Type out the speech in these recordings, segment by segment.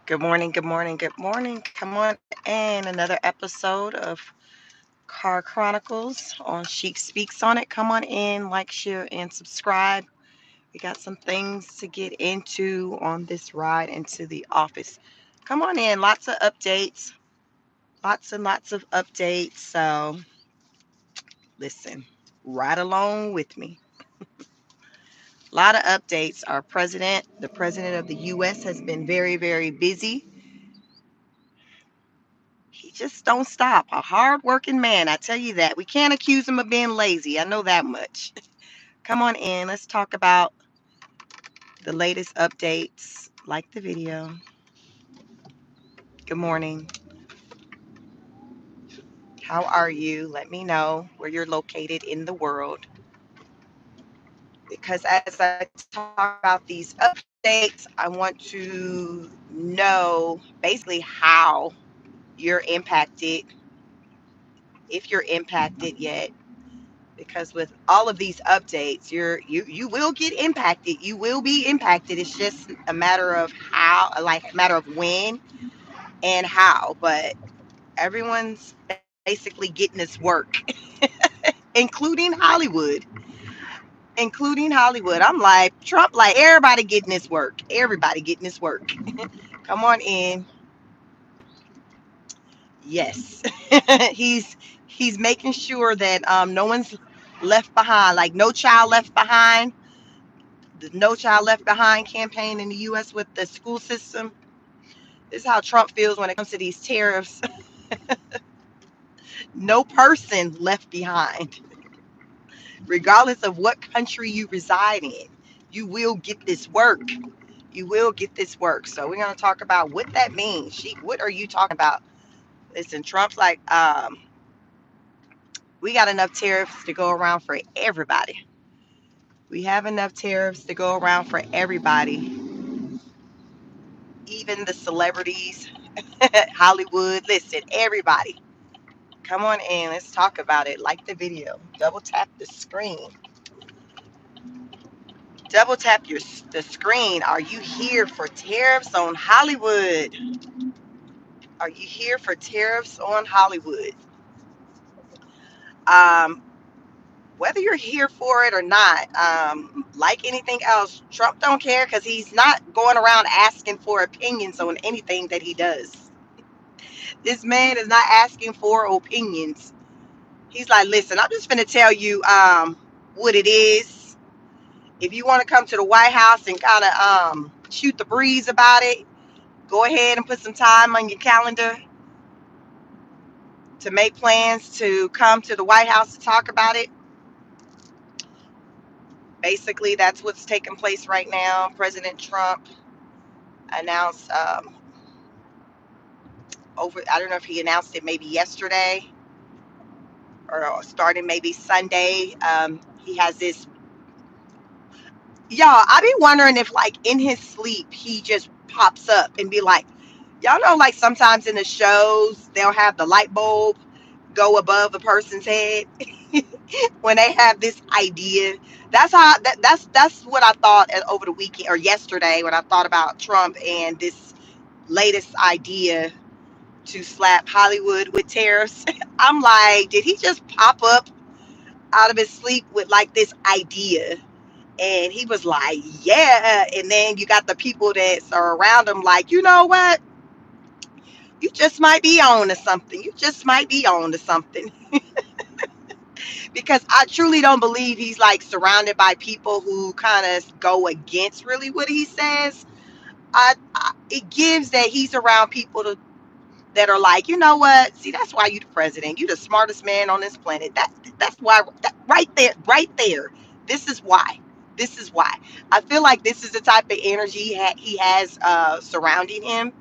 Good morning, good morning, good morning. Come on in another episode of Car Chronicles on Chic Speaks on it. Come on in, like, share, and subscribe. We got some things to get into on this ride into the office. Come on in, lots of updates, lots and lots of updates. So listen, ride along with me. A lot of updates. The president of the U.S., has been very, very busy. He just don't stop. A hard-working man, I tell you that. We can't accuse him of being lazy. I know that much. Come on in. Let's talk about the latest updates. Like the video. Good morning. How are you? Let me know where you're located in the world. Because as I talk about these updates, I want to know basically how you're impacted, if you're impacted yet, because with all of these updates you will get impacted, you will be impacted. It's just a matter of how, like a matter of when and how, but everyone's basically getting this work. including Hollywood, including Hollywood. I'm like Trump, like everybody getting this work, everybody getting this work. Come on in. Yes. He's making sure that no one's left behind, like no child left behind. The No Child Left Behind campaign in the U.S. with the school system. This is how Trump feels when it comes to these tariffs. No person left behind, regardless of what country you reside in. You will get this work. You will get this work. So we're going to talk about what that means. What are you talking about? Listen, Trump's like, we got enough tariffs to go around for everybody. We have enough tariffs to go around for everybody, even the celebrities, Hollywood. Listen, everybody. Come on in. Let's talk about it. Like the video. Double tap the screen. Double tap the screen. Are you here for tariffs on Hollywood? Are you here for tariffs on Hollywood? Um, Whether you're here for it or not, like anything else, Trump don't care because he's not going around asking for opinions on anything that he does. This man is not asking for opinions. He's like, listen, I'm just going to tell you what it is. If you want to come to the White House and kind of shoot the breeze about it, go ahead and put some time on your calendar to make plans to come to the White House to talk about it. Basically, that's what's taking place right now. President Trump announced I don't know if he announced it maybe yesterday or starting maybe Sunday. He has this, y'all, I be wondering if like in his sleep he just pops up and be like, y'all know, like sometimes in the shows they'll have the light bulb go above the person's head when they have this idea. That's what I thought over the weekend or yesterday when I thought about Trump and this latest idea to slap Hollywood with tariffs. I'm like, did he just pop up out of his sleep with like this idea? And he was like, yeah. And then you got the people that are around him like, you know what? You just might be on to something. You just might be on to something. Because I truly don't believe he's like surrounded by people who kind of go against really what he says. It gives that he's around people that are like, you know what? See, that's why you the president. You the smartest man on this planet. That's why. Right there, right there. This is why. This is why. I feel like this is the type of energy he has surrounding him.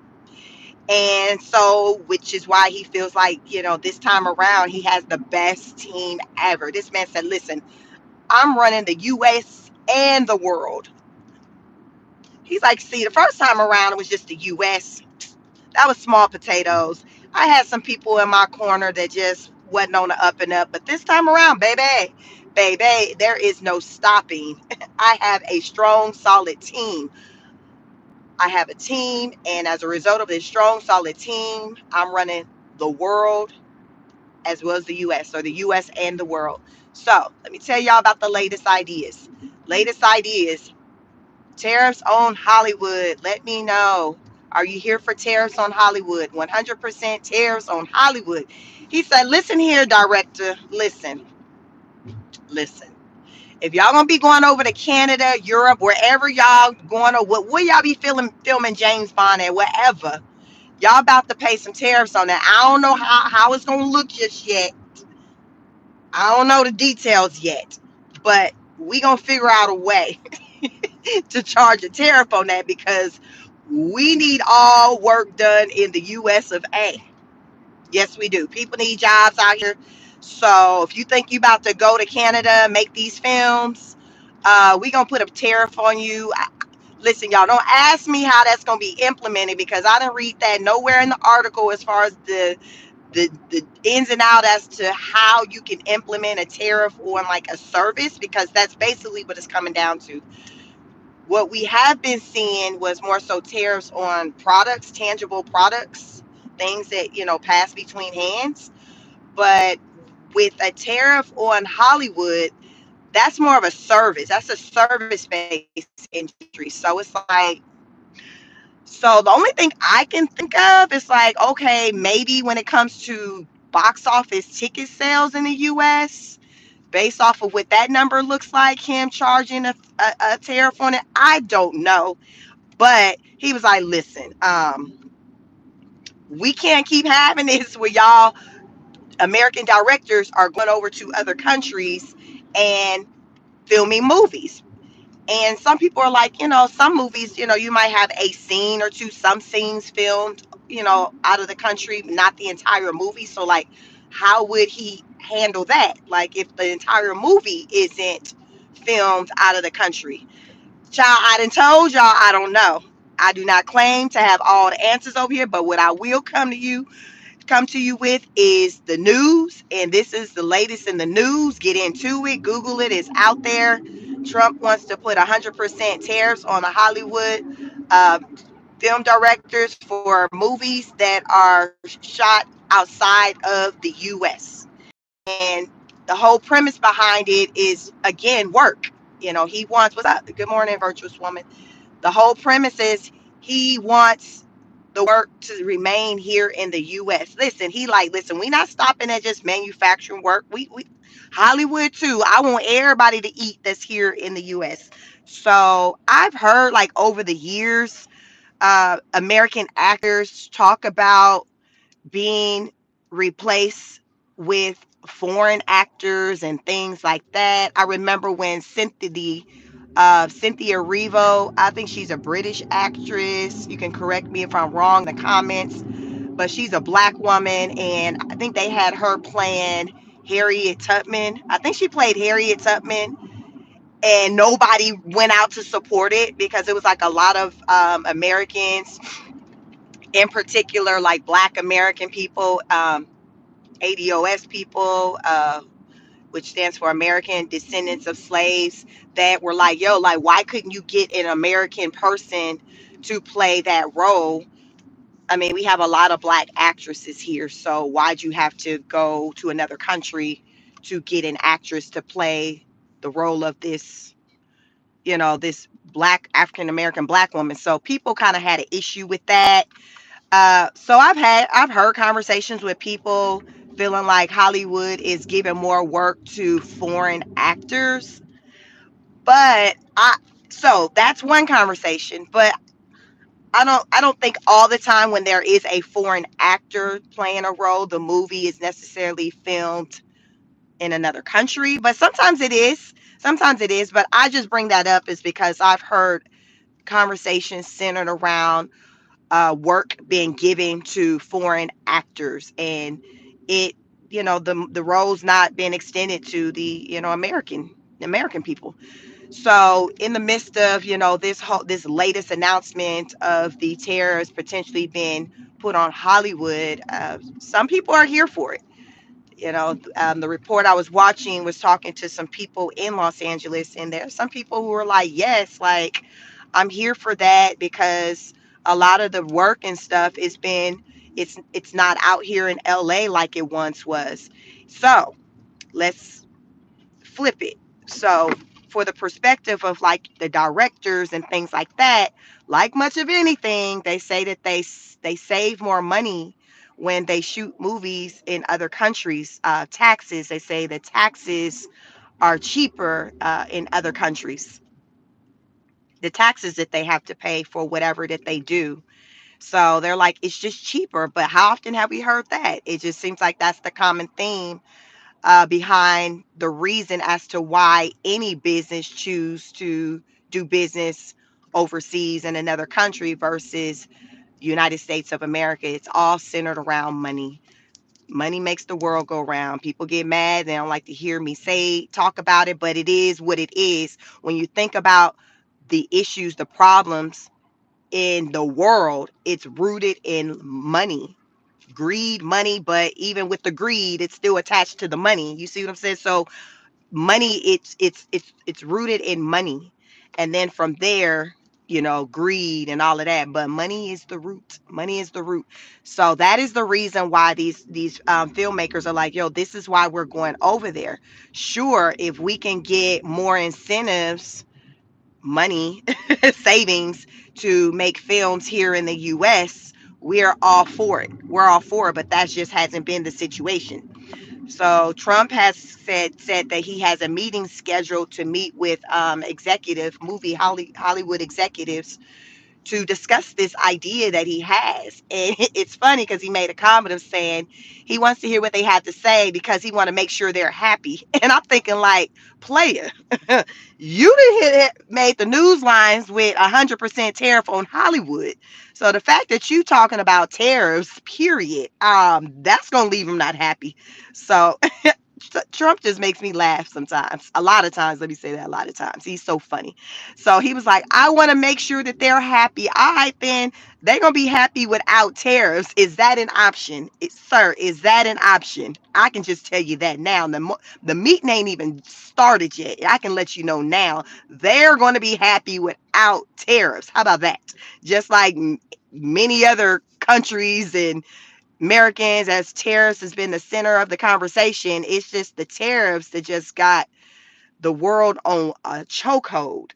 And so, which is why he feels like, this time around, he has the best team ever. This man said, listen, I'm running the US and the world. He's like, see, the first time around, it was just the US. That was small potatoes. I had some people in my corner that just wasn't on the up and up. But this time around, there is no stopping. I have a strong, solid team. I have a team, and as a result of this strong, solid team, I'm running the world as well as the US, or the US and the world. So let me tell y'all about the latest ideas. Latest ideas: tariffs on Hollywood. Let me know. Are you here for tariffs on Hollywood? 100% tariffs on Hollywood. He said, listen here, director. Listen. If y'all gonna be going over to Canada, Europe, wherever y'all going, or what will y'all be filming James Bond at, wherever, y'all about to pay some tariffs on that. I don't know how it's gonna look just yet. I don't know the details yet, but we gonna figure out a way to charge a tariff on that, because we need all work done in the US of A. Yes, we do. People need jobs out here. So if you think you about to go to Canada, make these films, we gonna put a tariff on you. Listen, y'all, don't ask me how that's gonna be implemented, because I didn't read that nowhere in the article as far as the ins and out as to how you can implement a tariff on like a service, because that's basically what it's coming down to. What we have been seeing was more so tariffs on products, tangible products, things that pass between hands. But with a tariff on Hollywood, that's more of a service. That's a service-based industry. So it's like, so the only thing I can think of is like, okay, maybe when it comes to box office ticket sales in the US, based off of what that number looks like, him charging a tariff on it, I don't know. But he was like, listen, we can't keep having this where y'all American directors are going over to other countries and filming movies. And some people are like, some movies, you might have a scene or two, some scenes filmed, out of the country, not the entire movie. So, like, how would he handle that? Like, if the entire movie isn't filmed out of the country? Child, I done told y'all I don't know. I do not claim to have all the answers over here, but what I will come to you with is the news, and this is the latest in the news. Get into it, Google it, it's out there. Trump wants to put 100% tariffs on the Hollywood uh, film directors for movies that are shot outside of the US. And the whole premise behind it is, again, work. He wants, what's up, good morning, virtuous woman. The whole premise is he wants the work to remain here in the US. Listen, listen, we not stopping at just manufacturing work. We Hollywood too. I want everybody to eat that's here in the US. So I've heard, like, over the years, American actors talk about being replaced with foreign actors and things like that. I remember when Cynthia Erivo, I think she's a British actress. You can correct me if I'm wrong in the comments, but she's a black woman, and I think they had her playing Harriet Tubman. I think she played Harriet Tubman, and nobody went out to support it because it was like a lot of Americans, in particular, like Black American people, ADOS people, which stands for American Descendants of Slaves, that were like, yo, like, why couldn't you get an American person to play that role? I mean, we have a lot of black actresses here, so why'd you have to go to another country to get an actress to play the role of this black African American black woman? So people kind of had an issue with that. So I've heard conversations with people feeling like Hollywood is giving more work to foreign actors, but so that's one conversation. But I don't think all the time when there is a foreign actor playing a role, the movie is necessarily filmed in another country. But sometimes it is. Sometimes it is. But I just bring that up is because I've heard conversations centered around work being given to foreign actors, and it the roles not being extended to the American people. So in the midst of this latest announcement of the tariffs potentially being put on Hollywood, some people are here for it. The report I was watching was talking to some people in Los Angeles, and there are some people who were like, yes, like, I'm here for that because a lot of the work and stuff has been it's not out here in LA like it once was. So let's flip it. So for the perspective of like the directors and things like that, like much of anything, they say that they save more money when they shoot movies in other countries. Taxes, they say that taxes are cheaper in other countries, the taxes that they have to pay for whatever that they do. So they're like, it's just cheaper. But how often have we heard that? It just seems like that's the common theme behind the reason as to why any business choose to do business overseas in another country versus United States of America. It's all centered around money. Money makes the world go round. People get mad. They don't like to hear me talk about it, but it is what it is. When you think about the issues, the problems in the world, it's rooted in money, greed, money. But even with the greed, it's still attached to the money. You see what I'm saying? So money, it's rooted in money, and then from there, greed and all of that. But money is the root. Money is the root. So that is the reason why these filmmakers are like, yo, this is why we're going over there. Sure, if we can get more incentives, money, savings to make films here in the US, we're all for it. We're all for it, but that just hasn't been the situation. So Trump has said that he has a meeting scheduled to meet with Hollywood executives to discuss this idea that he has. And it's funny because he made a comment of saying he wants to hear what they have to say because he want to make sure they're happy. And I'm thinking like, player, you didn't made the news lines with 100% tariff on Hollywood. So the fact that you talking about tariffs, period, that's gonna leave him not happy. So Trump just makes me laugh sometimes. A lot of times, let me say that, a lot of times. He's so funny. So he was like, I want to make sure that they're happy. All right, then they're going to be happy without tariffs. Is that an option? Sir, is that an option? I can just tell you that now. The meeting ain't even started yet. I can let you know now. They're going to be happy without tariffs. How about that? Just like many other countries and Americans, as tariffs has been the center of the conversation. It's just the tariffs that just got the world on a chokehold.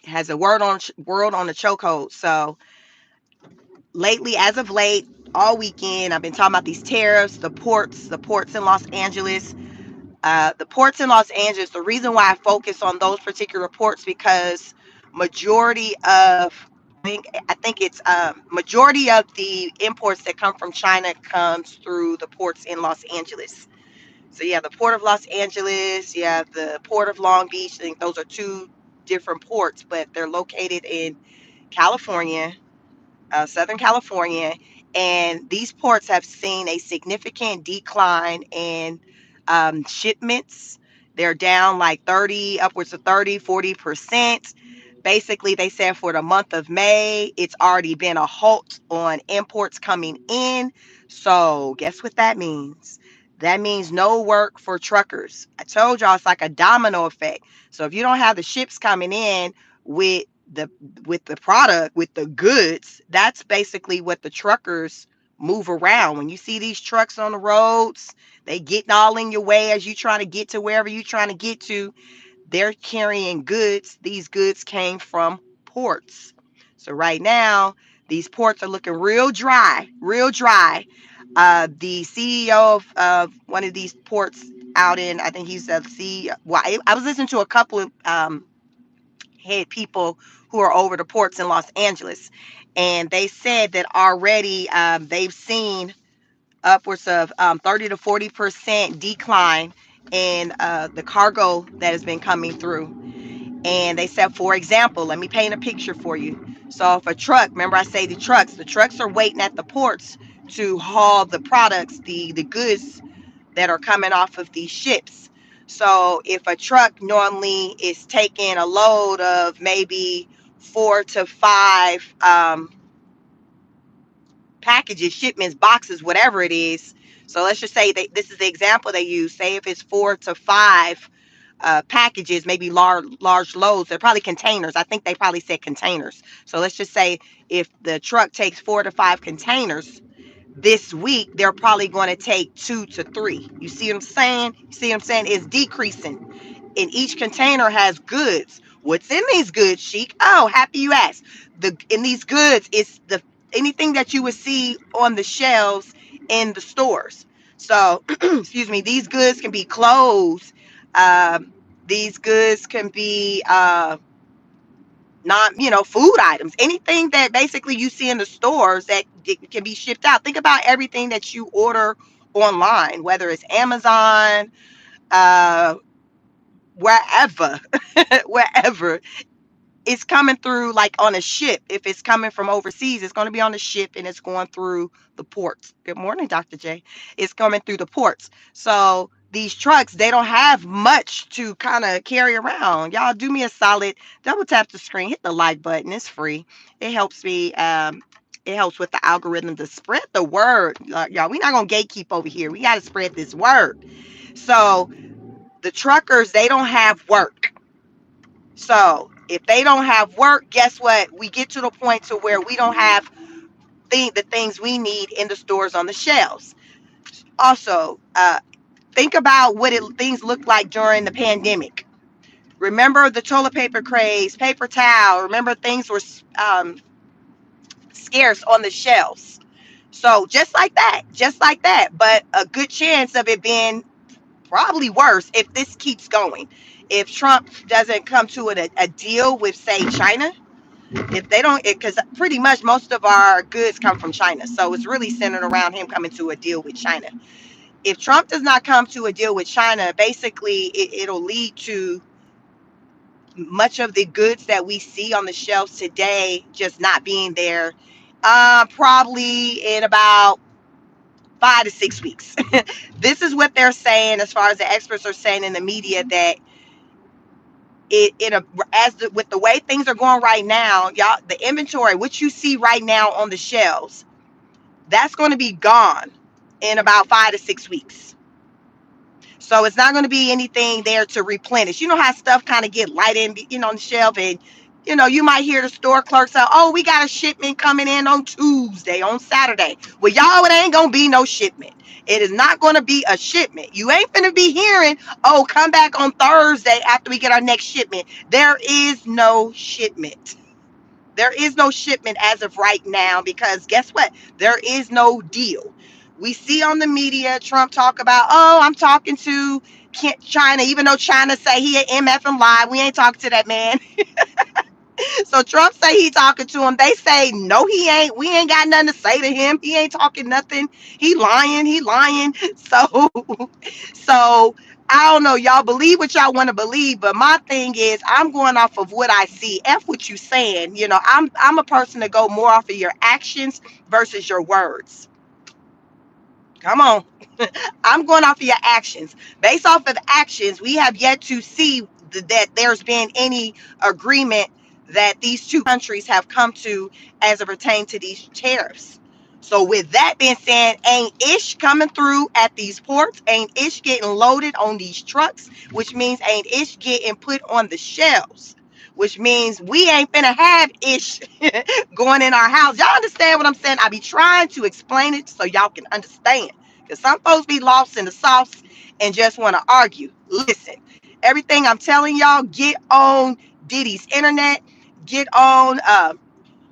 It has a world on a chokehold. So lately, as of late, all weekend, I've been talking about these tariffs, the ports in Los Angeles. The ports in Los Angeles, the reason why I focus on those particular ports because majority of I think it's majority of the imports that come from China comes through the ports in Los Angeles. So you have the port of Los Angeles, you have the port of Long Beach. I think those are two different ports, but they're located in California, Southern California, and these ports have seen a significant decline in shipments. They're down like 30, upwards of 30, 40%. Basically, they said for the month of May, it's already been a halt on imports coming in. So, guess what that means? That means no work for truckers. I told y'all it's like a domino effect. So, if you don't have the ships coming in with the the product, with the goods, that's basically what the truckers move around. When you see these trucks on the roads, they getting all in your way as you trying to get to wherever you trying to get to. They're carrying goods. These goods came from ports. So right now, these ports are looking real dry, real dry. The CEO of one of these ports out in, I think he's the CEO. Well, I was listening to a couple of head people who are over the ports in Los Angeles, and they said that already they've seen upwards of 30 to 40% decline in the cargo that has been coming through. And they said, for example, let me paint a picture for you. So if a truck, remember I say the trucks are waiting at the ports to haul the products, the goods that are coming off of these ships. So if a truck normally is taking a load of maybe 4 to 5 packages, shipments, boxes, whatever it is. So let's just say that this is the example they use. Say if it's 4 to 5 packages, maybe large loads. They're probably containers. I think they probably said containers. So let's just say if the truck takes 4 to 5 containers this week, they're probably going to take 2 to 3. You see what I'm saying? You see what I'm saying? It's decreasing. And each container has goods. What's in these goods, Sheik? Oh, happy you asked. In these goods, it's the anything that you would see on the shelves in the stores. So, excuse me. These goods can be clothes. These goods can be not, food items. Anything that basically you see in the stores that can be shipped out. Think about everything that you order online, whether it's Amazon, uh, wherever, wherever it's coming through, like on a ship. If it's coming from overseas, it's going to be on a ship and it's going through the ports. Good morning, Dr. J. It's coming through the ports. So these trucks, they don't have much to kind of carry around. Y'all do me a solid, double tap the screen, hit the like button. It's free. It helps me. It helps with the algorithm to spread the word. Y'all, we're not going to gatekeep over here. We got to spread this word. So the truckers, they don't have work. So if they don't have work, guess what? We get to the point to where we don't have the things we need in the stores on the shelves. Also, think about what things looked like during the pandemic. Remember the toilet paper craze, paper towel. Remember things were scarce on the shelves. So just like that, just like that. But a good chance of it being probably worse if this keeps going. If Trump doesn't come to a deal with, say, China, if they don't, because pretty much most of our goods come from China. So it's really centered around him coming to a deal with China. If Trump does not come to a deal with China, basically it'll lead to much of the goods that we see on the shelves today just not being there. Probably in about 5 to 6 weeks. This is what they're saying, as far as the experts are saying in the media, that with the way things are going right now, y'all, the inventory, which you see right now on the shelves, that's going to be gone in about 5 to 6 weeks. So it's not going to be anything there to replenish. You know how stuff kind of get light in, on the shelf, and you might hear the store clerk say, "Oh, we got a shipment coming in on Tuesday, on Saturday." Well, y'all, it ain't gonna be no shipment. It is not gonna be a shipment. You ain't gonna be hearing, "Oh, come back on Thursday after we get our next shipment." There is no shipment. There is no shipment as of right now, because guess what? There is no deal. We see on the media Trump talk about, "Oh, I'm talking to China," even though China say he a MF and lie. We ain't talking to that man. So Trump say he talking to him. They say, "No, he ain't. We ain't got nothing to say to him. He ain't talking nothing. He lying. He lying." So I don't know. Y'all believe what y'all want to believe, but my thing is, I'm going off of what I see. F what you saying. I'm a person to go more off of your actions versus your words. Come on. I'm going off of your actions. Based off of actions, we have yet to see that there's been any agreement that these two countries have come to as it pertains to these tariffs. So with that being said, ain't ish coming through at these ports, ain't ish getting loaded on these trucks, which means ain't ish getting put on the shelves, which means we ain't finna have ish going in our house. Y'all understand what I'm saying? I be trying to explain it so y'all can understand. Because some folks be lost in the sauce and just want to argue. Listen, everything I'm telling y'all, get on Diddy's internet, get on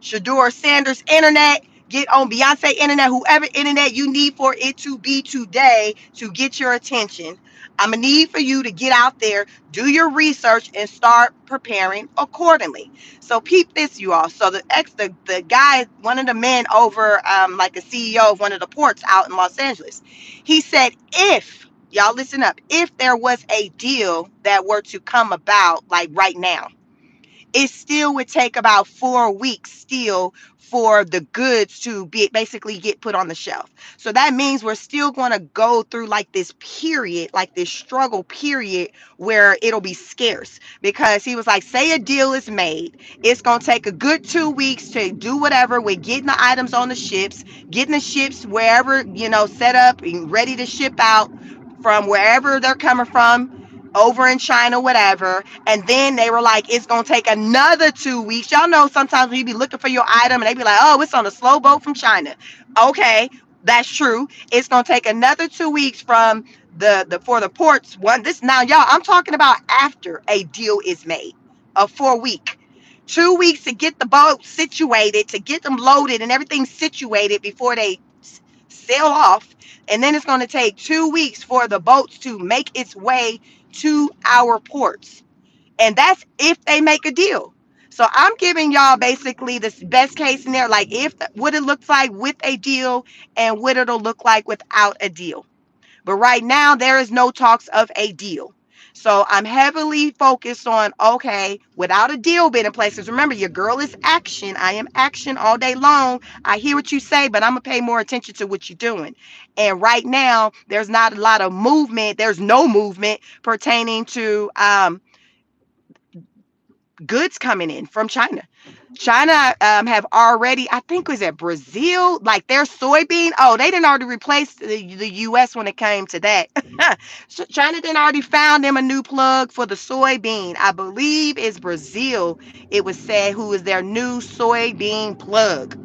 Shador Sanders' internet, get on Beyonce internet, whoever internet you need for it to be today to get your attention. I'm gonna need for you to get out there, do your research, and start preparing accordingly. So peep this, you all. So the guy, one of the men over, like a CEO of one of the ports out in Los Angeles, he said, if y'all listen up, if there was a deal that were to come about, like right now, it still would take about 4 weeks still for the goods to be basically get put on the shelf. So that means we're still going to go through like this period, like this struggle period, where it'll be scarce. Because he was like, say a deal is made, it's going to take a good 2 weeks to do whatever with getting the items on the ships, getting the ships wherever, set up and ready to ship out from wherever they're coming from over in China, whatever. And then they were like, it's gonna take another 2 weeks. Y'all know sometimes when you be looking for your item and they be like, oh, it's on a slow boat from China. Okay, that's true. It's gonna take another 2 weeks from the for the ports. One this now, y'all, I'm talking about after a deal is made. A 4 week. 2 weeks to get the boat situated, to get them loaded and everything situated before they sail off. And then it's going to take 2 weeks for the boats to make its way to our ports. And that's if they make a deal. So I'm giving y'all basically the best case scenario, like if what it looks like with a deal and what it'll look like without a deal. But right now, there is no talks of a deal. So I'm heavily focused on, okay, without a deal being in place. Because remember, your girl is action. I am action all day long. I hear what you say, but I'm going to pay more attention to what you're doing. And right now, there's not a lot of movement. There's no movement pertaining to goods coming in from China. China have already, I think, was it Brazil, like their soybean. Oh, they didn't already replace the U.S. when it came to that. So China didn't already found them a new plug for the soybean. I believe it's Brazil. It was said who is their new soybean plug.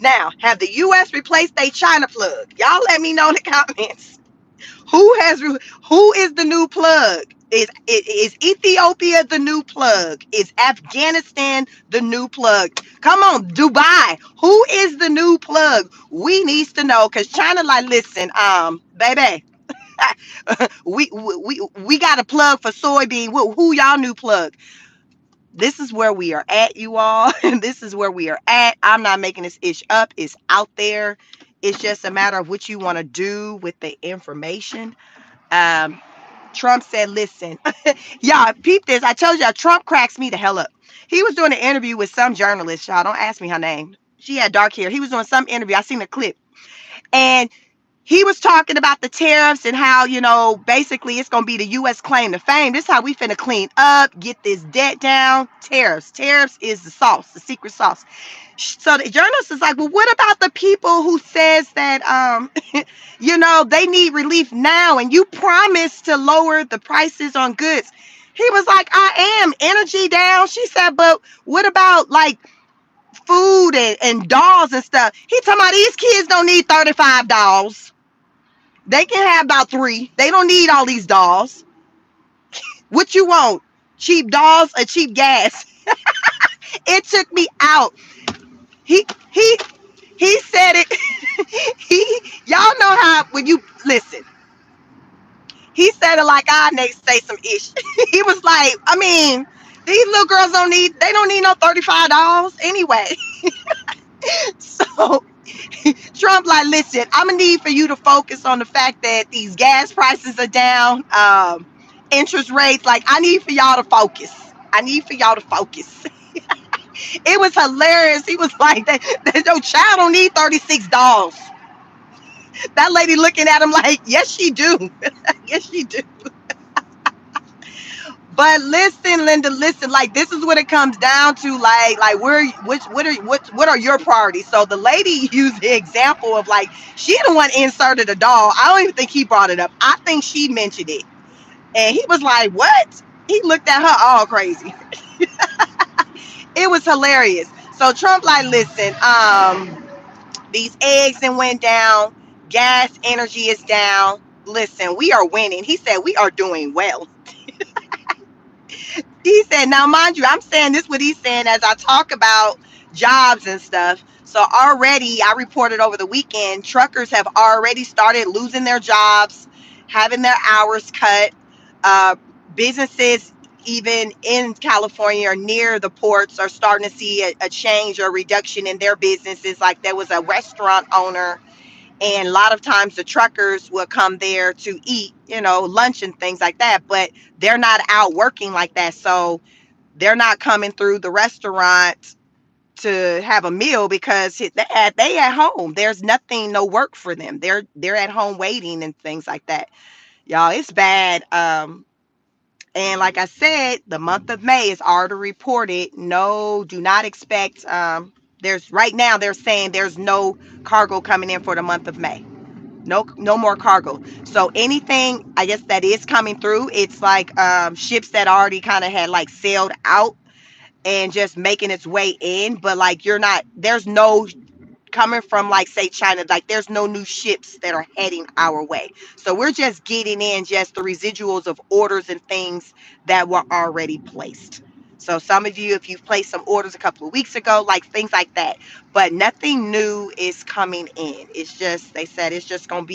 Now, have the U.S. replaced their China plug? Y'all let me know in the comments. Who is the new plug? Is Ethiopia the new plug? Is Afghanistan the new plug? Come on, Dubai. Who is the new plug? We needs to know because China like, listen, baby, we got a plug for soybean. Who y'all new plug? This is where we are at, you all. This is where we are at. I'm not making this ish up. It's out there. It's just a matter of what you want to do with the information. Um, Trump said, listen, y'all, peep this. I told y'all, Trump cracks me the hell up. He was doing an interview with some journalist, y'all. Don't ask me her name. She had dark hair. He was doing some interview. I seen a clip. And he was talking about the tariffs and how, basically it's going to be the U.S. claim to fame. This is how we finna clean up, get this debt down. Tariffs. Tariffs is the sauce, the secret sauce. So the journalist is like, well, what about the people who says that, they need relief now and you promised to lower the prices on goods? He was like, I am. Energy down. She said, but what about like food and dolls and stuff? He talking about these kids don't need 35 dolls. They can have about 3. They don't need all these dolls. What you want? Cheap dolls or cheap gas? It took me out. He he he said it. Y'all know how when you listen. He said it like I say some ish. He was like, I mean, these little girls they don't need no $35 anyway. So Trump like, listen, I'm gonna need for you to focus on the fact that these gas prices are down, interest rates. Like, I need for y'all to focus. I need for y'all to focus. It was hilarious. He was like, that your child don't need $36. That lady looking at him like, yes, she do. Yes, she do. But listen, Linda, listen, like this is what it comes down to. Like what are your priorities? So the lady used the example of like she the one inserted a doll. I don't even think he brought it up. I think she mentioned it. And he was like, what? He looked at her all crazy. It was hilarious. So Trump like, listen, these eggs and went down, gas energy is down. Listen, we are winning. He said we are doing well. He said, now mind you, I'm saying this what he's saying as I talk about jobs and stuff. So already I reported over the weekend, truckers have already started losing their jobs, having their hours cut. Uh, Businesses even in California or near the ports are starting to see a change or reduction in their businesses. Like there was a restaurant owner, and a lot of times the truckers will come there to eat, lunch and things like that, but they're not out working like that. So they're not coming through the restaurant to have a meal because they at home. There's nothing, no work for them. They're at home waiting and things like that. Y'all, it's bad. And like I said, the month of May is already reported. No, do not expect. There's right now they're saying there's no cargo coming in for the month of May. No more cargo. So anything I guess that is coming through, it's like ships that already kind of had like sailed out and just making its way in, but like you're not, there's no coming from like say China, like there's no new ships that are heading our way. So we're just getting in just the residuals of orders and things that were already placed. So some of you, if you've placed some orders a couple of weeks ago, like things like that, but nothing new is coming in. It's just, they said it's just gonna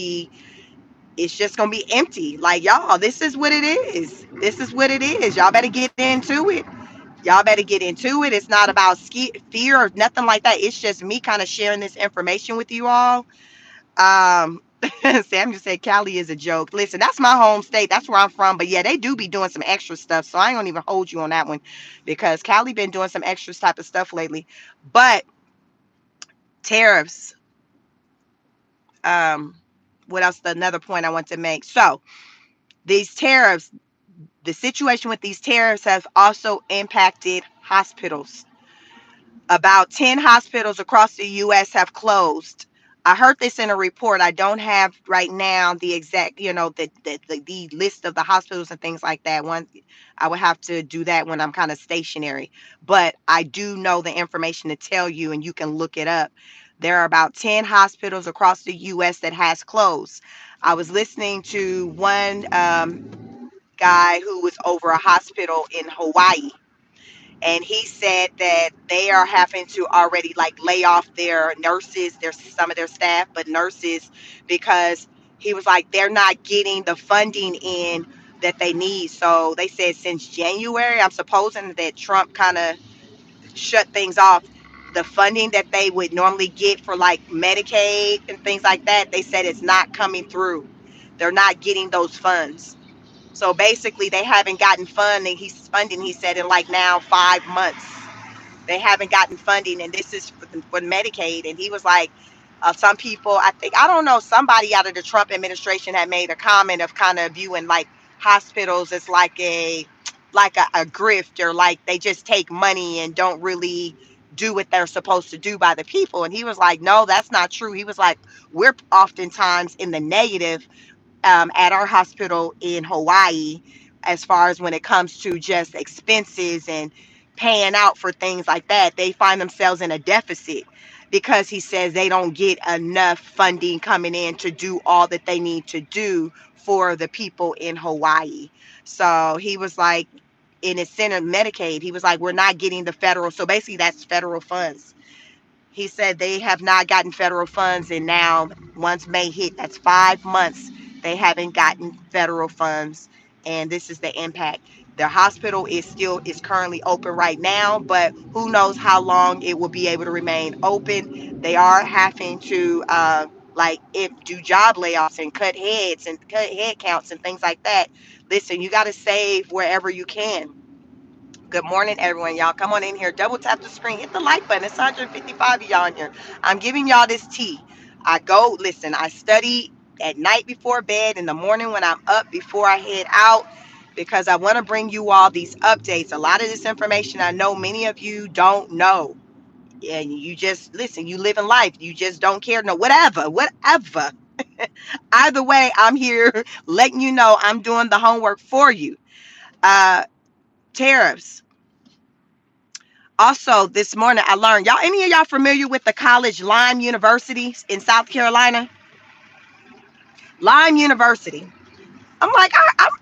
be empty. Like y'all, this is what it is. This is what it is. Y'all better get into it. Y'all better get into it. It's not about fear or nothing like that. It's just me kind of sharing this information with you all. Um, Sam just said Cali is a joke. Listen, that's my home state. That's where I'm from. But yeah, they do be doing some extra stuff. So I ain't gonna even hold you on that one because Cali been doing some extra type of stuff lately. But tariffs. Um, what else? Another point I want to make. So these tariffs, the situation with these tariffs have also impacted hospitals. About 10 hospitals across the U.S. have closed. I heard this in a report. I don't have right now the exact, the list of the hospitals and things like that. One, I would have to do that when I'm kind of stationary. But I do know the information to tell you, and you can look it up. There are about 10 hospitals across the U.S. that has closed. I was listening to one guy who was over a hospital in Hawaii, and he said that they are having to already like lay off their nurses, their some of their staff, but nurses, because he was like they're not getting the funding in that they need. So they said since January, I'm supposing that Trump kind of shut things off. The funding that they would normally get for like Medicaid and things like that, they said it's not coming through. They're not getting those funds. So basically, they haven't gotten funding. He said in like now 5 months, they haven't gotten funding, and this is for Medicaid. And he was like, some people, I think, I don't know, somebody out of the Trump administration had made a comment of kind of viewing like hospitals as like a grift, or like they just take money and don't really do what they're supposed to do by the people. And he was like, no, that's not true. He was like, we're oftentimes in the negative at our hospital in Hawaii, as far as when it comes to just expenses and paying out for things like that. They find themselves in a deficit because he says they don't get enough funding coming in to do all that they need to do for the people in Hawaii. So he was like, in his center Medicaid, he was like, we're not getting the federal. So basically, that's federal funds. He said they have not gotten federal funds, and now once May hit, that's 5 months they haven't gotten federal funds, and this is the impact. The hospital is currently open right now, but who knows how long it will be able to remain open. They are having to like if do job layoffs and cut heads and cut head counts and things like that. Listen, you got to save wherever you can. Good morning, everyone. Y'all come on in here. Double tap the screen. Hit the like button. It's 155 of y'all in here. I'm giving y'all this tea. Listen, I study at night before bed, in the morning when I'm up before I head out, because I want to bring you all these updates. A lot of this information I know many of you don't know. And you just, listen, you live in life. You just don't care. No, whatever. Either way, I'm here letting you know I'm doing the homework for you. Uh, Tariffs. Also, this morning I learned, y'all, any of y'all familiar with the college Lime University in South Carolina? Lime University. I'm like,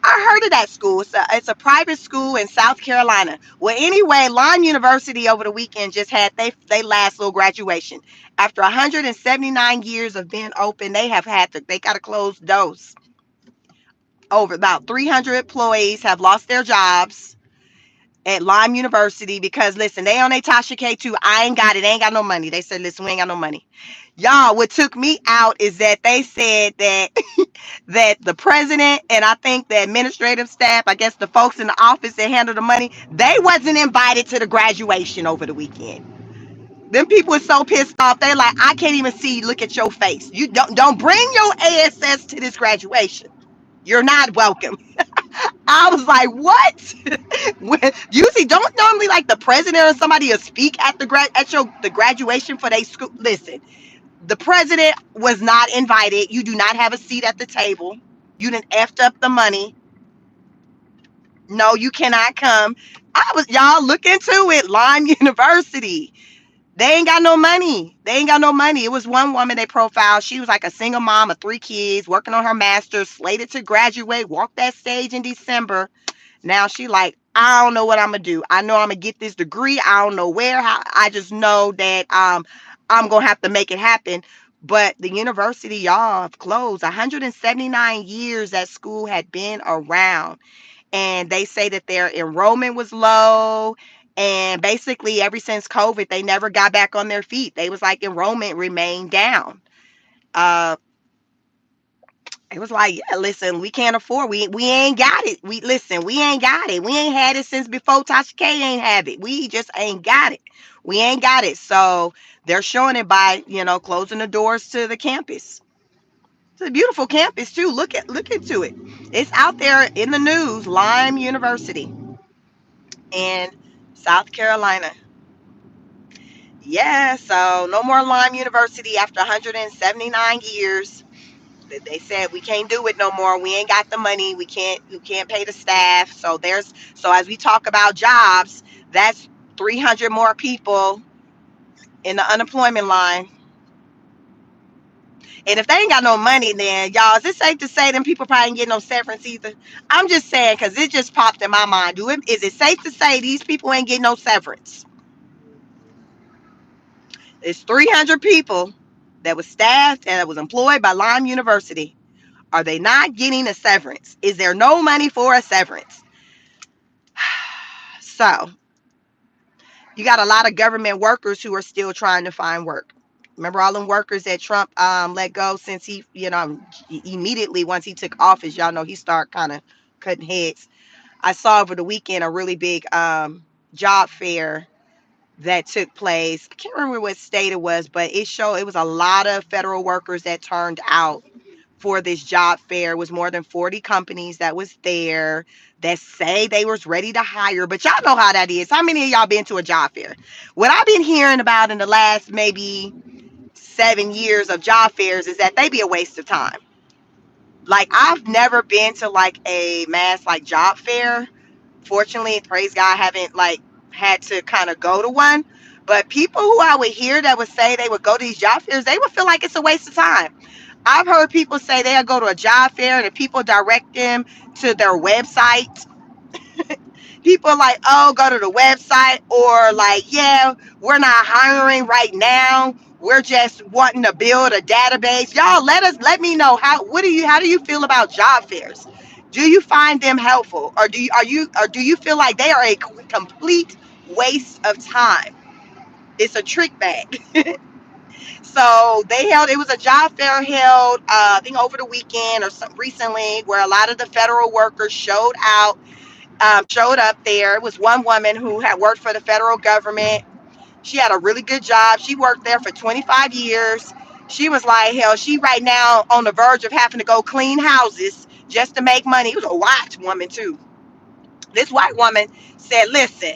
I heard of that school. It's a private school in South Carolina. Well, anyway, Lime University over the weekend just had they last little graduation. After 179 years of being open, they got to close doors. Over about 300 employees have lost their jobs at Lime University because listen, they on a Tasha K too. I ain't got it. They ain't got no money. They said, listen, we ain't got no money. Y'all, what took me out is that they said that that the president and I think the administrative staff, I guess the folks in the office that handle the money, they wasn't invited to the graduation over the weekend. Them people are so pissed off. They like, I can't even see you. Look at your face. You don't bring your ASS to this graduation. You're not welcome. I was like, what? Usually, don't normally like the president or somebody will speak at the graduation for their school. Listen, The president was not invited. You do not have a seat at the table. You done effed up the money. No, you cannot come. Y'all look into it. Lime University. They ain't got no money. They ain't got no money. It was one woman they profiled. She was like a single mom of 3 kids, working on her master's, slated to graduate, walk that stage in December. Now she like, I don't know what I'm gonna do. I know I'm gonna get this degree. I don't know where. How. I just know that I'm gonna have to make it happen. But the university, y'all, have closed. 179 years that school had been around, and they say that their enrollment was low. And basically, ever since COVID, they never got back on their feet. They was like enrollment remained down. Uh, it was like, yeah, listen, we can't afford. We ain't got it. We ain't got it. We ain't had it since before Tasha K ain't have it. We just ain't got it. We ain't got it. So they're showing it by closing the doors to the campus. It's a beautiful campus too. Look into it. It's out there in the news. Lime University in South Carolina. Yeah, so no more Lime University after 179 years. They said we can't do it no more. We ain't got the money. We can't pay the staff. So as we talk about jobs, that's 300 more people in the unemployment line. And if they ain't got no money, then y'all, is it safe to say them people probably ain't getting no severance either? I'm just saying because it just popped in my mind. Is it safe to say these people ain't getting no severance? It's 300 people that was staffed and that was employed by Lime University. Are they not getting a severance? Is there no money for a severance? So you got a lot of government workers who are still trying to find work. Remember all them workers that Trump let go since immediately once he took office, y'all know he started kind of cutting heads. I saw over the weekend a really big job fair that took place. I can't remember what state it was, but it was a lot of federal workers that turned out for this job fair. It was more than 40 companies that was there that say they was ready to hire. But y'all know how that is. How many of y'all been to a job fair? What I've been hearing about in the last maybe 7 years of job fairs is that they be a waste of time. Like I've never been to like a mass like job fair. Fortunately, praise God, I haven't like had to kind of go to one. But people who I would hear that would say they would go to these job fairs, they would feel like it's a waste of time. I've heard people say they'll go to a job fair and the people direct them to their website. People are like, oh, go to the website, or like, yeah, we're not hiring right now. We're just wanting to build a database. Y'all, let me know how do you feel about job fairs? Do you find them helpful, or do you feel like they are a complete waste of time? It's a trick bag. So it was a job fair held, I think over the weekend or some recently, where a lot of the federal workers showed up there. It was one woman who had worked for the federal government. She had a really good job. She worked there for 25 years. She was like, hell, she right now on the verge of having to go clean houses just to make money. It was a white woman too. This white woman said, listen,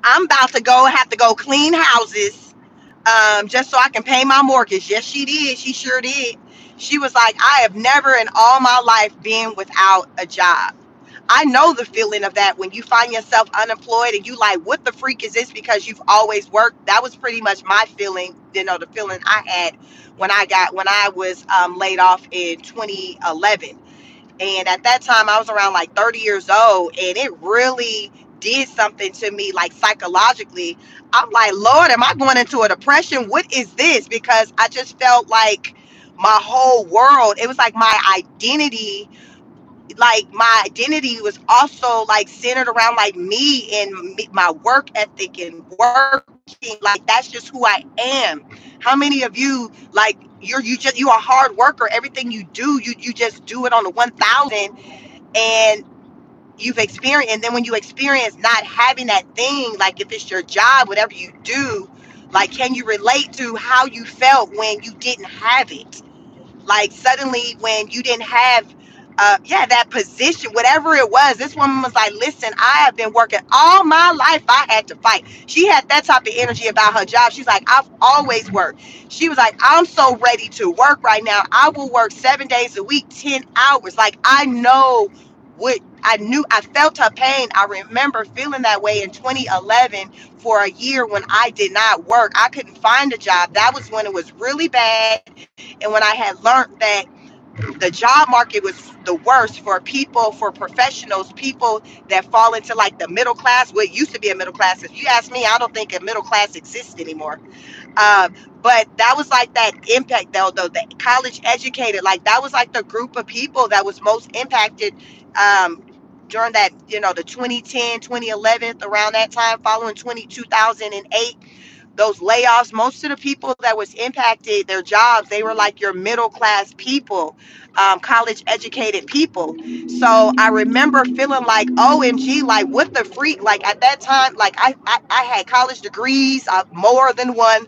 I'm about to have to go clean houses just so I can pay my mortgage. Yes, she did. She sure did. She was like, I have never in all my life been without a job. I know the feeling of that when you find yourself unemployed and you like, what the freak is this? Because you've always worked. That was pretty much my feeling, the feeling I had when I was laid off in 2011. And at that time, I was around like 30 years old, and it really did something to me, like psychologically. I'm like, Lord, am I going into a depression? What is this? Because I just felt like my whole world, it was like my identity was also like centered around like me and my work ethic and working. Like that's just who I am. How many of you like you are a hard worker? Everything you do, you just do it on the 1,000, and you've experienced. And then when you experience not having that thing, like if it's your job, whatever you do, like can you relate to how you felt when you didn't have it? Like suddenly when you didn't have yeah, that position, whatever it was. This woman was like, listen, I have been working all my life. I had to fight. She had that type of energy about her job. She's like, I've always worked. She was like, I'm so ready to work right now. I will work 7 days a week, 10 hours. Like, I know what I knew. I felt her pain. I remember feeling that way in 2011 for a year when I did not work. I couldn't find a job. That was when it was really bad. And when I had learned that the job market was the worst for people, for professionals, people that fall into like the middle class, what used to be a middle class. If you ask me, I don't think a middle class exists anymore. um, but that was like that impact, though the college educated, like that was like the group of people that was most impacted um, during that, the 2010, 2011, around that time, following 2008, those layoffs. Most of the people that was impacted, their jobs, they were like your middle class people, college educated people. So I remember feeling like, OMG, like what the freak, like at that time, like I had college degrees, more than one,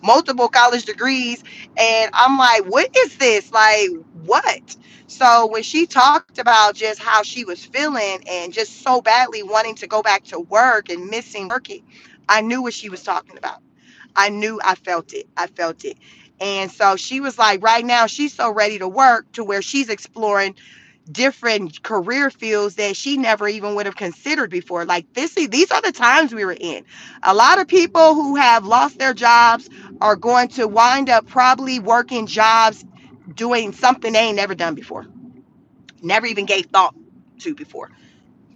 multiple college degrees. And I'm like, what is this? Like, what? So when she talked about just how she was feeling and just so badly wanting to go back to work and missing working, I knew what she was talking about. I knew, I felt it. I felt it. And so she was like, right now, she's so ready to work to where she's exploring different career fields that she never even would have considered before. Like this, these are the times we were in. A lot of people who have lost their jobs are going to wind up probably working jobs doing something they ain't never done before, never even gave thought to before.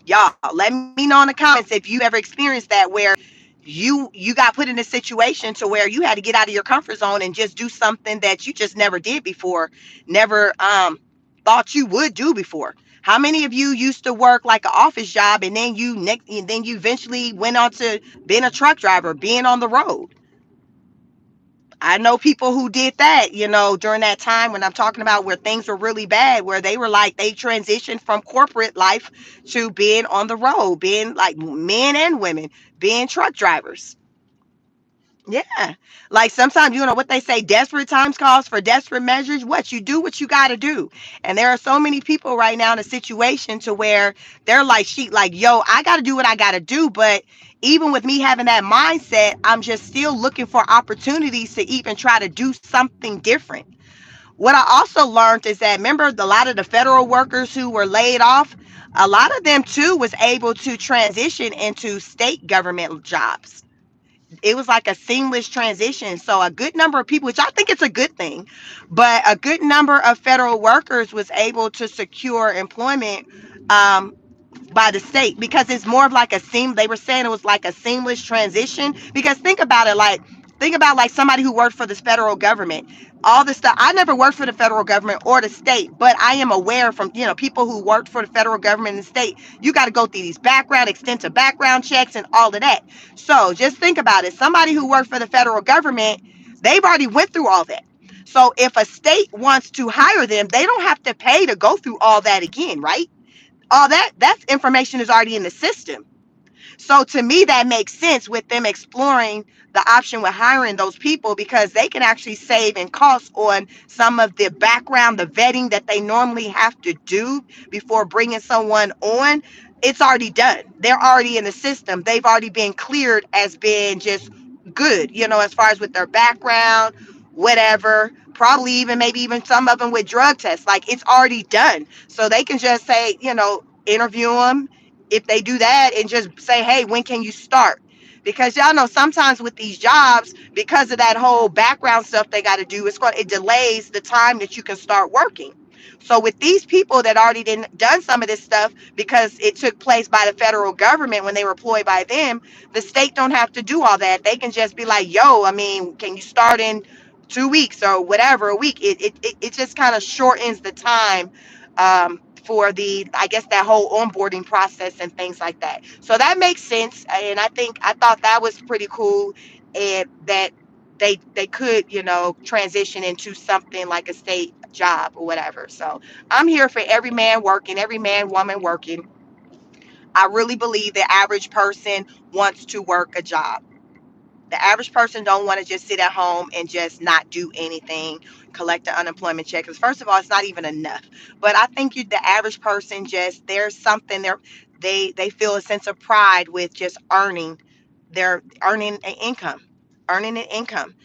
Y'all, let me know in the comments if you ever experienced that, where you got put in a situation to where you had to get out of your comfort zone and just do something that you just never did before, never thought you would do before. How many of you used to work like an office job, and then you eventually went on to being a truck driver, being on the road? I know people who did that, during that time when I'm talking about where things were really bad, where they were like, they transitioned from corporate life to being on the road, being like men and women, being truck drivers. Yeah. Like sometimes, what they say, desperate times calls for desperate measures. What you do, what you got to do. And there are so many people right now in a situation to where they're like, yo, I got to do what I got to do. But even with me having that mindset, I'm just still looking for opportunities to even try to do something different. What I also learned is that, remember, a lot of the federal workers who were laid off, a lot of them too was able to transition into state government jobs. It was like a seamless transition. So a good number of people, which I think it's a good thing, but a good number of federal workers was able to secure employment um, by the state, because it's more of like they were saying it was like a seamless transition. Because think about like somebody who worked for this federal government, all the stuff. I never worked for the federal government or the state, but I am aware from people who worked for the federal government and the state, you got to go through these extensive background checks and all of that. So just think about it, somebody who worked for the federal government, they've already went through all that. So if a state wants to hire them, they don't have to pay to go through all that again, right? All that information is already in the system. So to me, that makes sense with them exploring the option with hiring those people, because they can actually save in costs on some of the background, the vetting that they normally have to do before bringing someone on. It's already done. They're already in the system. They've already been cleared as being just good, as far as with their background, whatever. Probably even maybe even some of them with drug tests. Like it's already done. So they can just say, interview them if they do that and just say, hey, when can you start? Because y'all know sometimes with these jobs, because of that whole background stuff they got to do, it delays the time that you can start working. So with these people that already done some of this stuff, because it took place by the federal government when they were employed by them, the state don't have to do all that. They can just be like, yo, I mean, can you start in 2 weeks or whatever, a week? It just kind of shortens the time for I guess, that whole onboarding process and things like that. So that makes sense. And I thought that was pretty cool, and that they could, transition into something like a state job or whatever. So I'm here for every man working, every man, woman working. I really believe the average person wants to work a job. The average person don't want to just sit at home and just not do anything, collect an unemployment check. Because first of all, it's not even enough. But I think the average person just there's something there. They feel a sense of pride with just earning their earning an income, earning an income.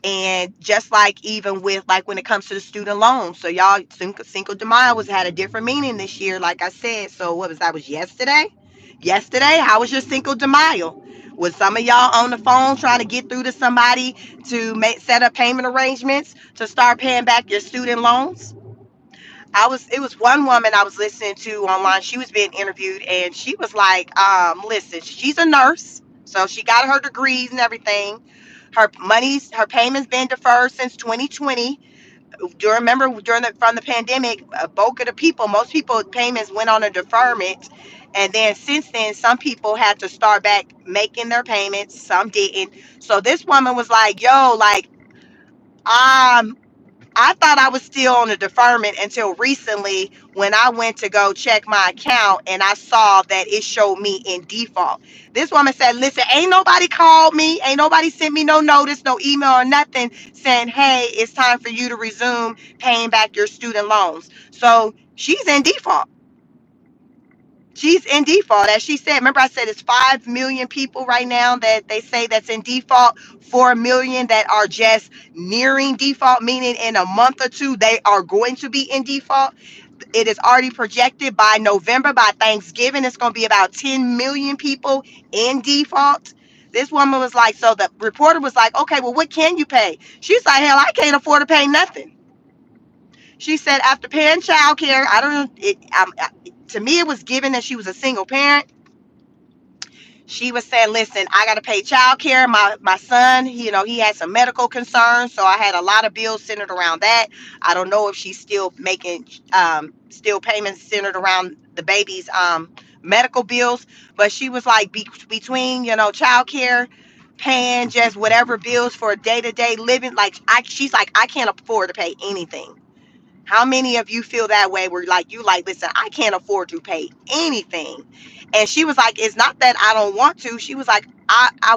And just like even with like when it comes to the student loans, so y'all Cinco de Mayo was had a different meaning this year, like I said. So what was that? Was yesterday? Yesterday, how was your Cinco de Mayo? Was some of y'all on the phone trying to get through to somebody to make set up payment arrangements to start paying back your student loans? It was one woman I was listening to online. She was being interviewed and she was like, listen, she's a nurse, so she got her degrees and everything. Her payments been deferred since 2020. Do you remember during from the pandemic, bulk of the people, most people payments went on a deferment, and then since then, some people had to start back making their payments, some didn't. So this woman was like, "Yo, like, um, I thought I was still on a deferment until recently when I went to go check my account and I saw that it showed me in default." This woman said, listen, ain't nobody called me, ain't nobody sent me no notice, no email or nothing saying, hey, it's time for you to resume paying back your student loans. So she's in default. She's in default. As she said, remember I said it's 5 million people right now that they say that's in default, 4 million that are just nearing default, meaning in a month or two they are going to be in default. It is already projected by November, by Thanksgiving, it's going to be about 10 million people in default. This woman was like, so the reporter was like, okay, well, what can you pay? She's like, hell, I can't afford to pay nothing. She said after paying child care, I don't know, to me, it was given that she was a single parent. She was saying, listen, I got to pay child care. My son, he had some medical concerns. So I had a lot of bills centered around that. I don't know if she's still making still payments centered around the baby's medical bills. But she was like, between, child care, paying just whatever bills for day to day living, like she's like, I can't afford to pay anything. How many of you feel that way where like you like, listen, I can't afford to pay anything? And she was like, it's not that I don't want to. She was like, I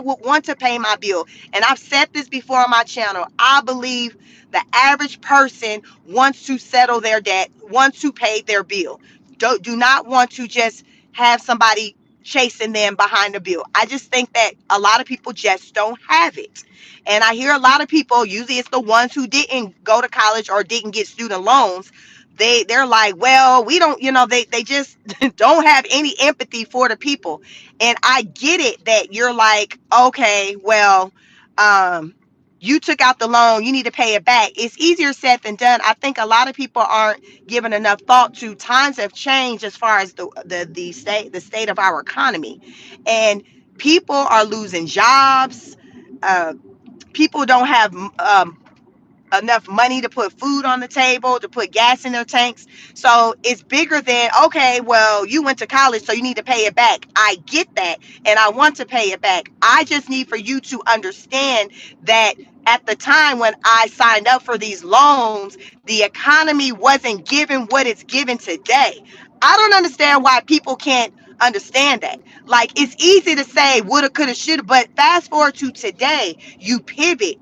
would want to pay my bill. And I've said this before on my channel. I believe the average person wants to settle their debt, wants to pay their bill. Do not want to just have somebody chasing them behind the bill. I just think that a lot of people just don't have it. And I hear a lot of people, usually it's the ones who didn't go to college or didn't get student loans. They're like, well, we don't, they just don't have any empathy for the people. And I get it that you're like, okay, well, you took out the loan, you need to pay it back. It's easier said than done. I think a lot of people aren't giving enough thought to times have changed as far as the state of our economy. And people are losing jobs. Uh, People don't have enough money to put food on the table, to put gas in their tanks. So it's bigger than, okay, well, you went to college, so you need to pay it back. I get that, and I want to pay it back. I just need for you to understand that at the time when I signed up for these loans, the economy wasn't given what it's given today. I don't understand why people can't understand that. Like, it's easy to say woulda, coulda, shoulda, but fast forward to today, you pivot.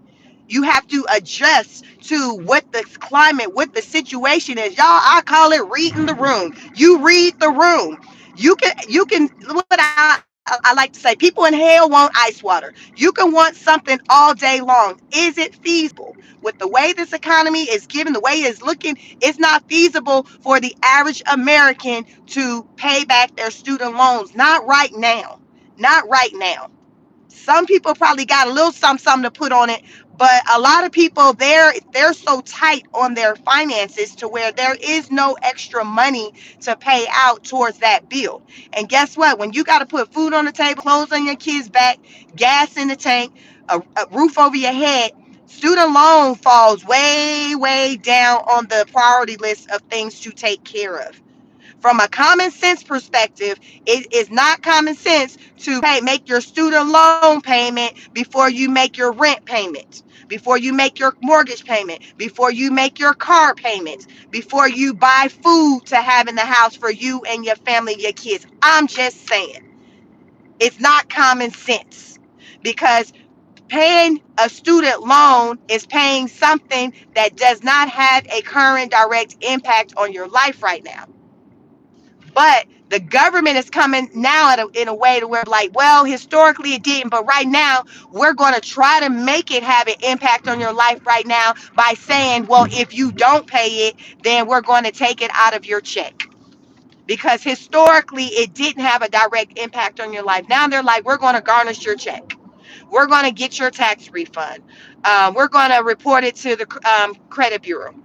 You have to adjust to what the climate, what the situation is. Y'all, I call it reading the room. You read the room. You can what I like to say, people in hell want ice water. You can want something all day long. Is it feasible? With the way this economy is given, the way it's looking, it's not feasible for the average American to pay back their student loans. Not right now. Not right now. Some people probably got a little something to put on it, but a lot of people they're so tight on their finances to where there is no extra money to pay out towards that bill. And guess what? When you got to put food on the table, clothes on your kids' back, gas in the tank, a roof over your head, student loan falls way down on the priority list of things to take care of. From a common sense perspective, it is not common sense to make your student loan payment before you make your rent payment, before you make your mortgage payment, before you make your car payments, before you buy food to have in the house for you and your family, your kids. I'm just saying, it's not common sense. because paying a student loan is paying something that does not have a current direct impact on your life right now. But the government is coming now in a way to where, like, well, historically it didn't, but right now we're going to try to make it have an impact on your life right now by saying, well, if you don't pay it, then we're going to take it out of your check. Because historically it didn't have a direct impact on your life. Now they're like, we're going to garnish your check. We're going to get your tax refund. We're going to report it to the credit bureau.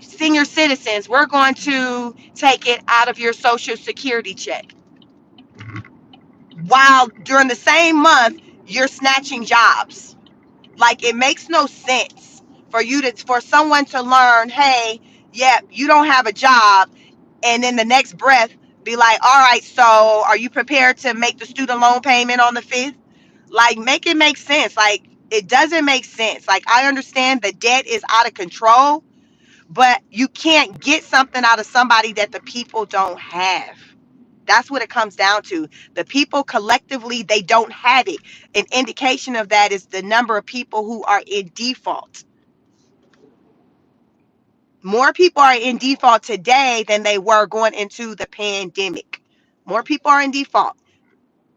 Senior citizens, we're going to take it out of your social security check. While during the same month, you're snatching jobs. Like, it makes no sense for someone to learn, hey, yeah, you don't have a job, and then the next breath be like, all right, so are you prepared to make the student loan payment on the 5th? Like, make it make sense. Like, it doesn't make sense. Like, I understand the debt is out of control, but you can't get something out of somebody that the people don't have. That's what it comes down to. The people collectively, they don't have it. An indication of that is the number of people who are in default. More people are in default today than they were going into the pandemic. More people are in default.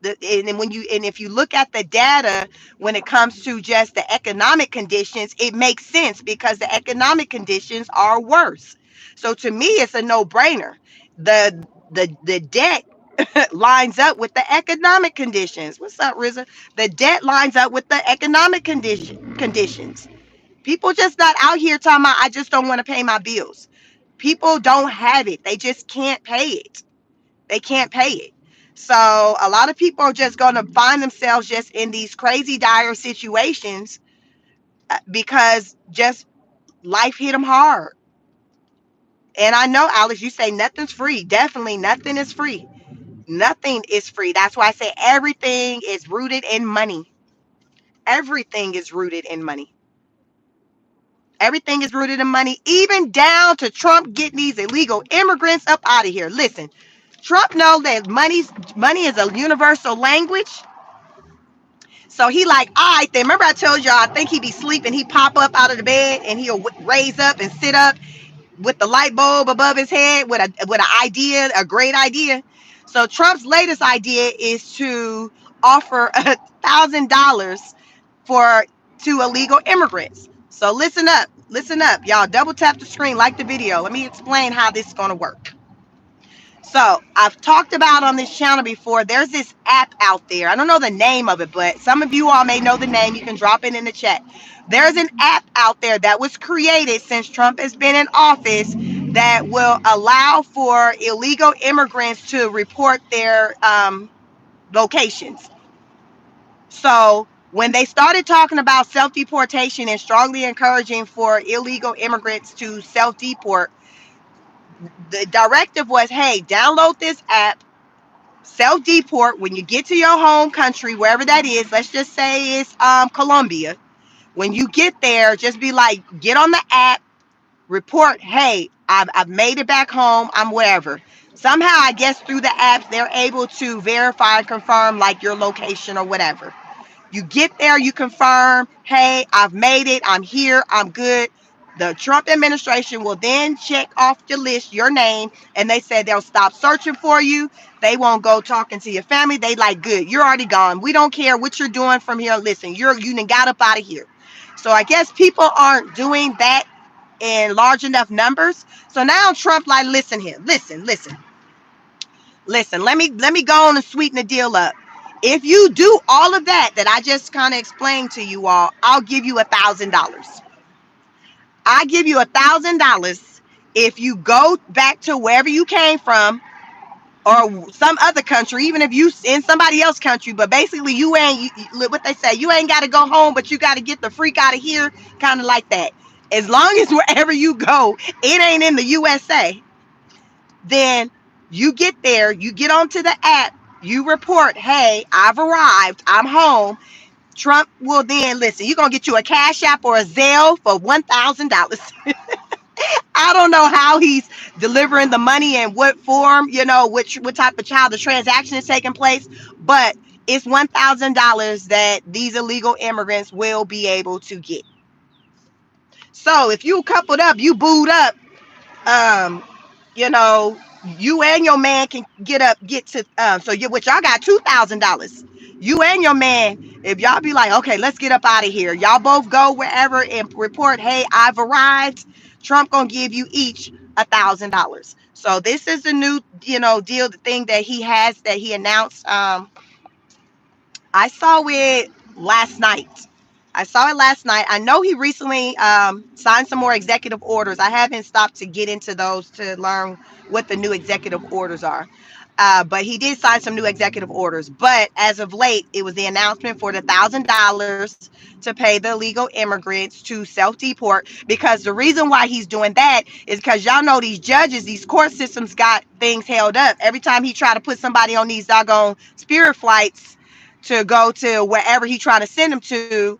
And if you look at the data when it comes to just the economic conditions, it makes sense because the economic conditions are worse. So to me, it's a no-brainer. The debt lines up with the economic conditions. What's up, Rizza? The debt lines up with the economic conditions. People just not out here talking about, I just don't want to pay my bills. People don't have it. They just can't pay it. They can't pay it. So a lot of people are just going to find themselves just in these crazy dire situations because just life hit them hard. And I know, Alex, you say nothing's free. Definitely nothing is free. Nothing is free. That's why I say everything is rooted in money. Everything is rooted in money. Everything is rooted in money, even down to Trump getting these illegal immigrants up out of here. Listen, Trump knows that money is a universal language. So he like, all right, then remember I told y'all, I think he be sleeping. He pop up out of the bed and he'll raise up and sit up with the light bulb above his head with an idea, a great idea. So Trump's latest idea is to offer $1,000 for to illegal immigrants. So listen up, y'all. Double tap the screen, like the video. Let me explain how this is gonna work. So I've talked about on this channel before, there's this app out there. I don't know the name of it, but some of you all may know the name. You can drop it in the chat. There's an app out there that was created since Trump has been in office that will allow for illegal immigrants to report their locations. So when they started talking about self-deportation and strongly encouraging for illegal immigrants to self-deport, the directive was, hey, download this app, self-deport. When you get to your home country, wherever that is, let's just say it's Colombia. When you get there, just be like, get on the app, report, hey, I've made it back home, I'm wherever. Somehow, I guess through the apps, they're able to verify and confirm like your location or whatever. You get there, you confirm, hey, I've made it, I'm here, I'm good. The Trump administration will then check off the list your name, and they said they'll stop searching for you. They won't go talking to your family. They like, good, you're already gone. We don't care what you're doing from here. Listen, you done got up out of here. So I guess people aren't doing that in large enough numbers. So now Trump like, listen here, listen. Let me go on and sweeten the deal up. If you do all of that I just kind of explained to you all, I'll give you $1,000. I give you $1,000 if you go back to wherever you came from or some other country, even if you in somebody else's country, but basically what they say, you ain't got to go home, but you got to get the freak out of here, kind of like that. As long as wherever you go, it ain't in the USA, then you get there, you get onto the app, you report, hey, I've arrived, I'm home. Trump will then, listen, you're going to get you a Cash App or a Zelle for $1,000. I don't know how he's delivering the money and what form, what type of how the transaction is taking place, but It's $1,000 that these illegal immigrants will be able to get. So if you coupled up, you booed up, um, you know, you and your man can get to so you which y'all got $2,000. You and your man, if y'all be like, okay, let's get up out of here. Y'all both go wherever and report, hey, I've arrived. Trump gonna give you each $1,000. So this is the new, deal, the thing that he has that he announced. I saw it last night. I saw it last night. I know he recently signed some more executive orders. I haven't stopped to get into those to learn what the new executive orders are. But he did sign some new executive orders. But as of late, it was the announcement for the $1,000 to pay the illegal immigrants to self-deport. Because the reason why he's doing that is because y'all know these judges, these court systems got things held up. Every time he try to put somebody on these doggone spirit flights to go to wherever he trying to send them to,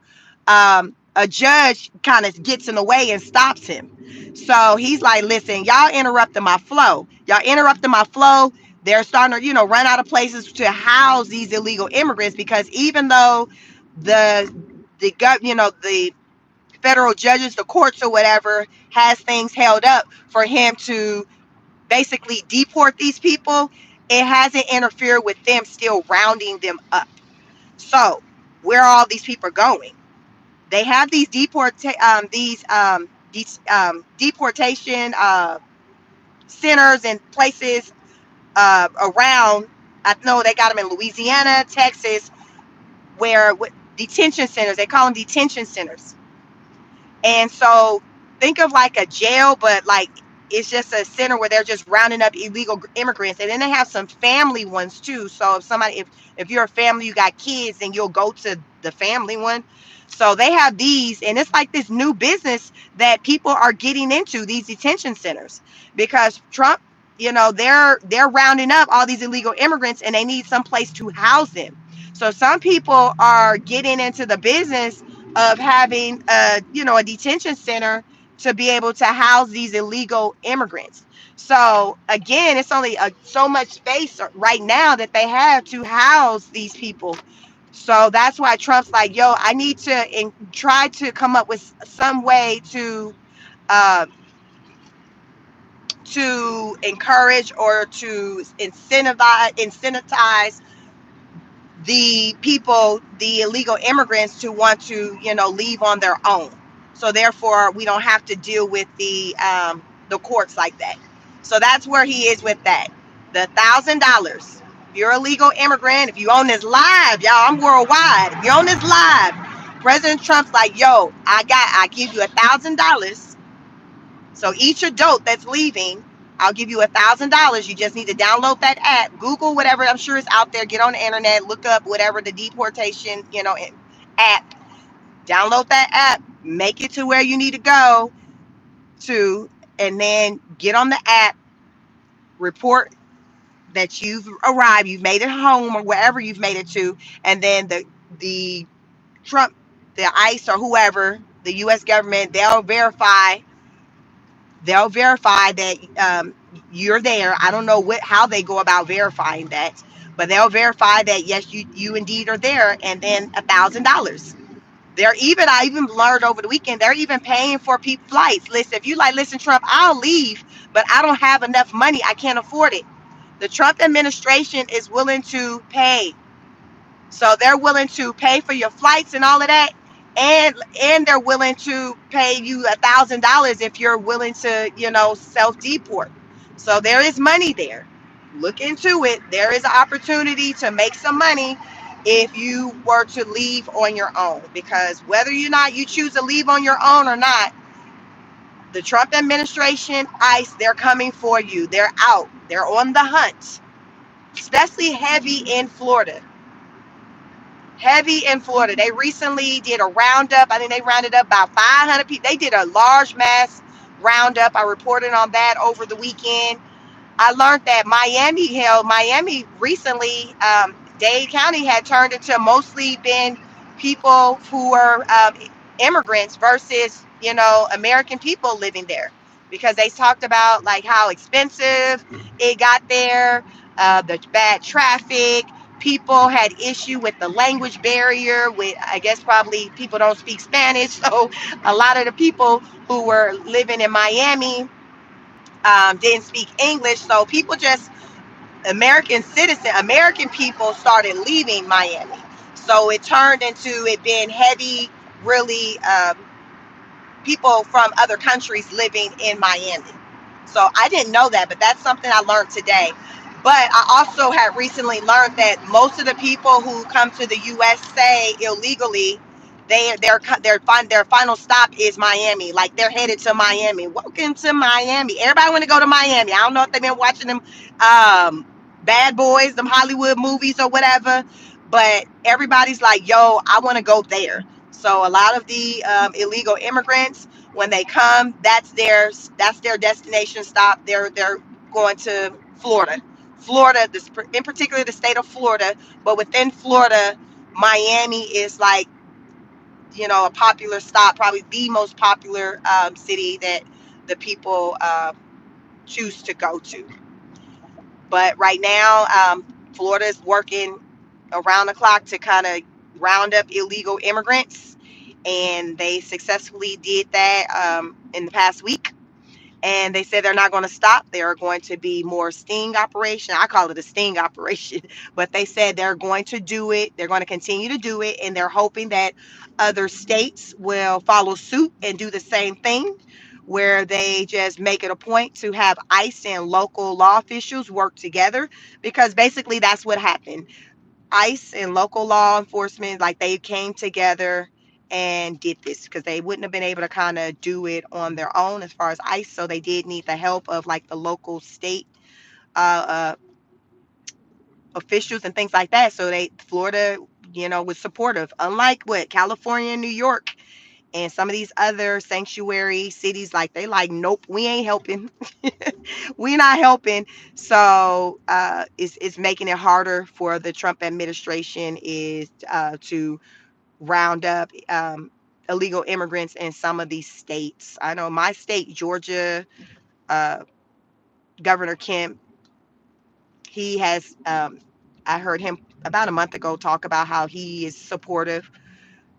a judge kind of gets in the way and stops him. So he's like, listen, y'all interrupting my flow. Y'all interrupting my flow. They're starting to, run out of places to house these illegal immigrants because even though the the federal judges, the courts or whatever, has things held up for him to basically deport these people, it hasn't interfered with them still rounding them up. So where are all these people going? They have these deportation centers and places around. I know they got them in Louisiana, Texas, where detention centers. They call them detention centers. And so think of like a jail, but like it's just a center where they're just rounding up illegal immigrants. And then they have some family ones too. So if you're a family, you got kids, and you'll go to the family one. So they have these, and it's like this new business that people are getting into, these detention centers, because Trump, they're rounding up all these illegal immigrants, and they need some place to house them. So some people are getting into the business of having a detention center to be able to house these illegal immigrants. So again, it's only so much space right now that they have to house these people. So that's why Trump's like, yo, I need to try to come up with some way uh, to encourage or to incentivize the people, the illegal immigrants, to want to, leave on their own. So therefore, we don't have to deal with the courts like that. So that's where he is with that. The $1,000. If you're a legal immigrant, if you own this live, y'all, I'm worldwide. If you're on this live, President Trump's like, yo, I give you $1,000. So each adult that's leaving, I'll give you $1,000. You just need to download that app, Google whatever. I'm sure it's out there. Get on the internet, look up whatever the deportation, app. Download that app, make it to where you need to go to, and then get on the app, report that you've arrived, you've made it home or wherever you've made it to, and then the Trump, the ICE or whoever, the U.S. government, they'll verify that you're there. I don't know how they go about verifying that, but they'll verify that yes, you indeed are there, and then $1,000. I even learned over the weekend, they're even paying for people flights. Listen, if you like, listen, Trump, I'll leave, but I don't have enough money. I can't afford it. The Trump administration is willing to pay. So they're willing to pay for your flights and all of that, and they're willing to pay you $1,000 if you're willing to, self deport. So there is money there. Look into it. There is an opportunity to make some money if you were to leave on your own. Because whether or not you choose to leave on your own or not, the Trump administration, ICE, they're coming for you. They're out. They're on the hunt, especially heavy in Florida. They recently did a roundup. I think they rounded up about 500 people. They did a large mass roundup. I reported on that over the weekend. I learned that Miami recently, Dade County had turned into mostly been people who were immigrants versus, American people living there, because they talked about like how expensive it got there, the bad traffic, people had issue with the language barrier. With, I guess, probably people don't speak Spanish, so a lot of the people who were living in Miami didn't speak English. So people just American people started leaving Miami. So it turned into it being heavy, really people from other countries living in Miami. So I didn't know that, but that's something I learned today. But I also had recently learned that most of the people who come to the USA illegally, their final stop is Miami. Like they're headed to Miami. Welcome to Miami. Everybody want to go to Miami. I don't know if they've been watching them Bad Boys, them Hollywood movies or whatever, but everybody's like, yo, I want to go there. So a lot of the illegal immigrants, when they come, that's their destination stop. They're going to Florida, Florida, this, in particular the state of Florida. But within Florida, Miami is like, a popular stop, probably the most popular city that the people choose to go to. But right now, Florida is working around the clock to kind of round up illegal immigrants, and they successfully did that in the past week. And they said they're not going to stop. There are going to be more sting operation. I call it a sting operation, but they said they're going to do it. They're going to continue to do it, and they're hoping that other states will follow suit and do the same thing, where they just make it a point to have ICE and local law officials work together, because basically that's what happened. ICE and local law enforcement, like, they came together and did this because they wouldn't have been able to kind of do it on their own as far as ICE. So they did need the help of like the local state uh, uh, officials and things like that. So Florida, was supportive. Unlike what California and New York and some of these other sanctuary cities, like, they like, nope, we ain't helping. We not helping. So it's making it harder for the Trump administration is to round up illegal immigrants in some of these states. I know my state, Georgia, uh, Governor Kemp, he has, I heard him about a month ago talk about how he is supportive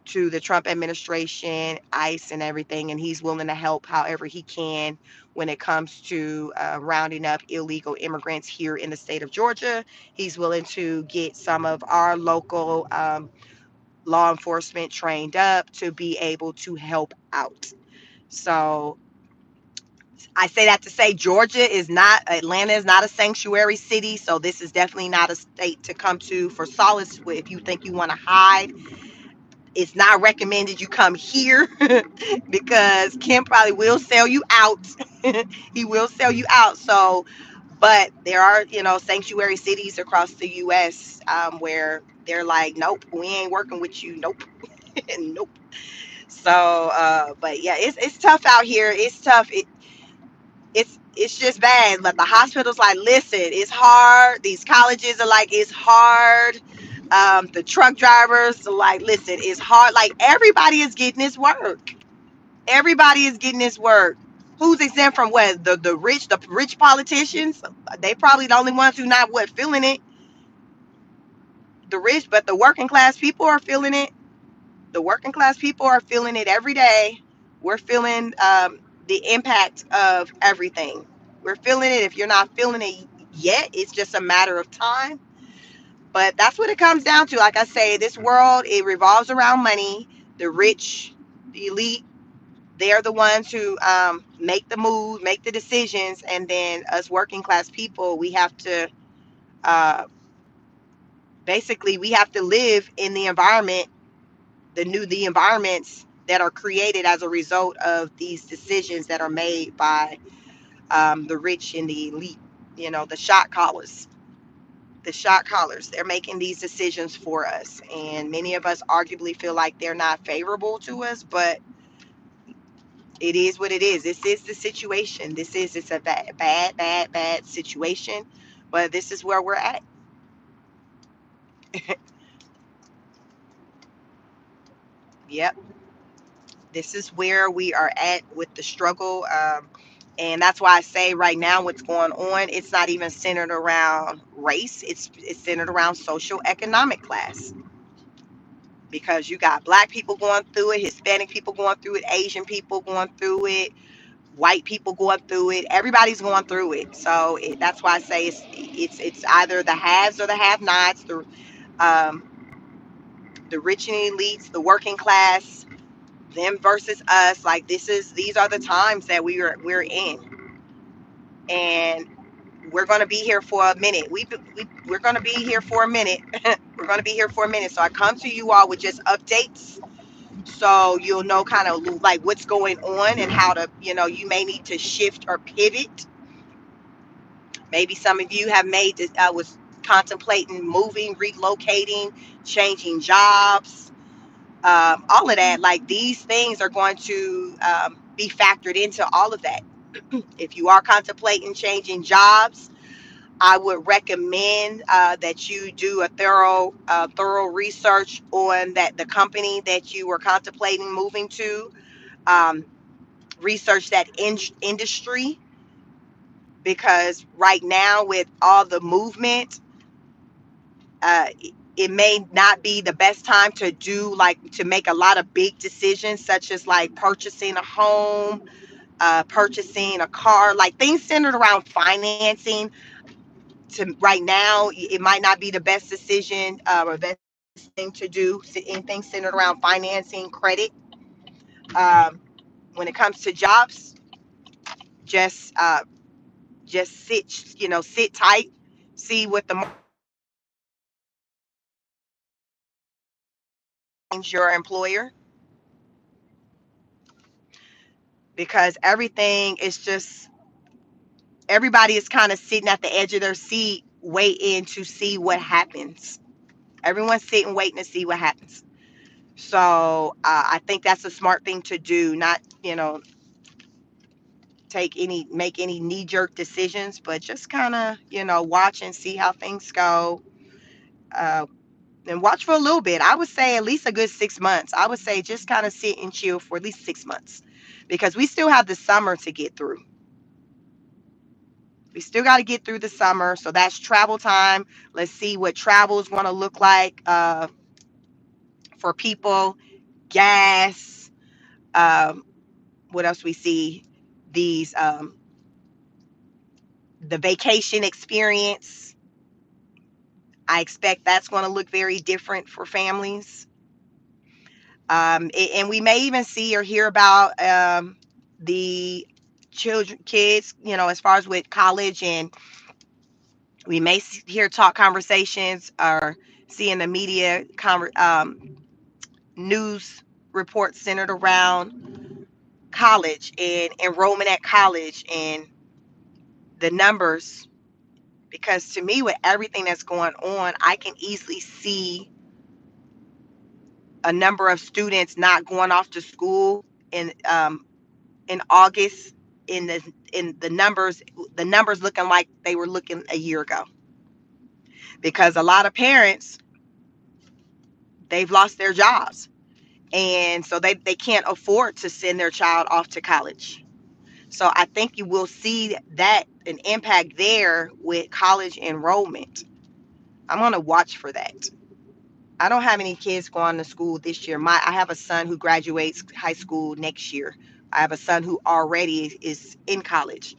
to the Trump administration, ICE, and everything, and he's willing to help however he can when it comes to rounding up illegal immigrants here in the state of Georgia. He's willing to get some of our local law enforcement trained up to be able to help out. So I say that to say Atlanta is not a sanctuary city. So this is definitely not a state to come to for solace if you think you want to hide. It's not recommended you come here because Kim probably will sell you out. He will sell you out. So, but there are, sanctuary cities across the U.S. Where they're like, nope, we ain't working with you. Nope. Nope. So, but yeah, it's tough out here. It's tough. It's just bad. But the hospitals like, listen, it's hard. These colleges are like, it's hard. The truck drivers are like, listen, it's hard. Like, everybody is getting this work. Everybody is getting this work. Who's exempt from what? The rich politicians. They probably the only ones who not feeling it. The rich, but the working class people are feeling it. The working class people are feeling it every day. We're feeling the impact of everything. We're feeling it. If you're not feeling it yet, it's just a matter of time. But that's what it comes down to. Like I say, this world, it revolves around money. The rich, the elite, they're the ones who make the moves, make the decisions, and then us working class people, we have to uh, basically we have to live in the environment, the environments that are created as a result of these decisions that are made by the rich and the elite. The shot callers. The shot callers. They're making these decisions for us, and many of us arguably feel like they're not favorable to us, but it is what it is. This is the situation. It's a bad, bad, bad, bad situation, but this is where we're at. Yep. This is where we are at with the struggle. And that's why I say right now what's going on, it's not even centered around race. It's centered around social economic class. Because you got black people going through it, Hispanic people going through it, Asian people going through it, white people going through it. Everybody's going through it. So that's why I say it's either the haves or the have-nots, um, the rich and elites, the working class, them versus us. Like these are the times that we're in, and we're going to be here for a minute. We're going to be here for a minute. We're going to be here for a minute. So I come to you all with just updates, so you'll know kind of like what's going on and how to, you may need to shift or pivot. Maybe some of you have made this, was contemplating moving, relocating, changing jobs, all of that. Like these things are going to be factored into all of that. If you are contemplating changing jobs, I would recommend that you do a thorough research on the company that you were contemplating moving to. Um, Research that industry, because right now with all the movement, uh, it may not be the best time to make a lot of big decisions, such as like purchasing a home, purchasing a car, like things centered around financing. To right now, it might not be the best decision, or best thing to do. Anything centered around financing, credit. Um, when it comes to jobs, just sit tight, see what the your employer, because everything is just everybody is kind of sitting at the edge of their seat waiting to see what happens. Everyone's sitting waiting to see what happens. So I think that's a smart thing to do, not make any knee-jerk decisions, but just kind of watch and see how things go. uh, and watch for a little bit. I would say at least a good 6 months. I would say just kind of sit and chill for at least 6 months, because we still have the summer to get through. We still got to get through the summer. So that's travel time. Let's see what travel is going to look like for people. Gas. Um, what else we see? These The vacation experience. I expect that's going to look very different for families. And we may even see or hear about the kids, as far as with college, and we may hear talk conversations or see in the media news reports centered around college and enrollment at college and the numbers. Because to me, with everything that's going on, I can easily see a number of students not going off to school in August, in the numbers looking like they were looking a year ago, because a lot of parents, they've lost their jobs, and so they can't afford to send their child off to college. So I think you will see that an impact there with college enrollment. I'm going to watch for that. I don't have any kids going to school this year. I have a son who graduates high school next year. I have a son who already is in college.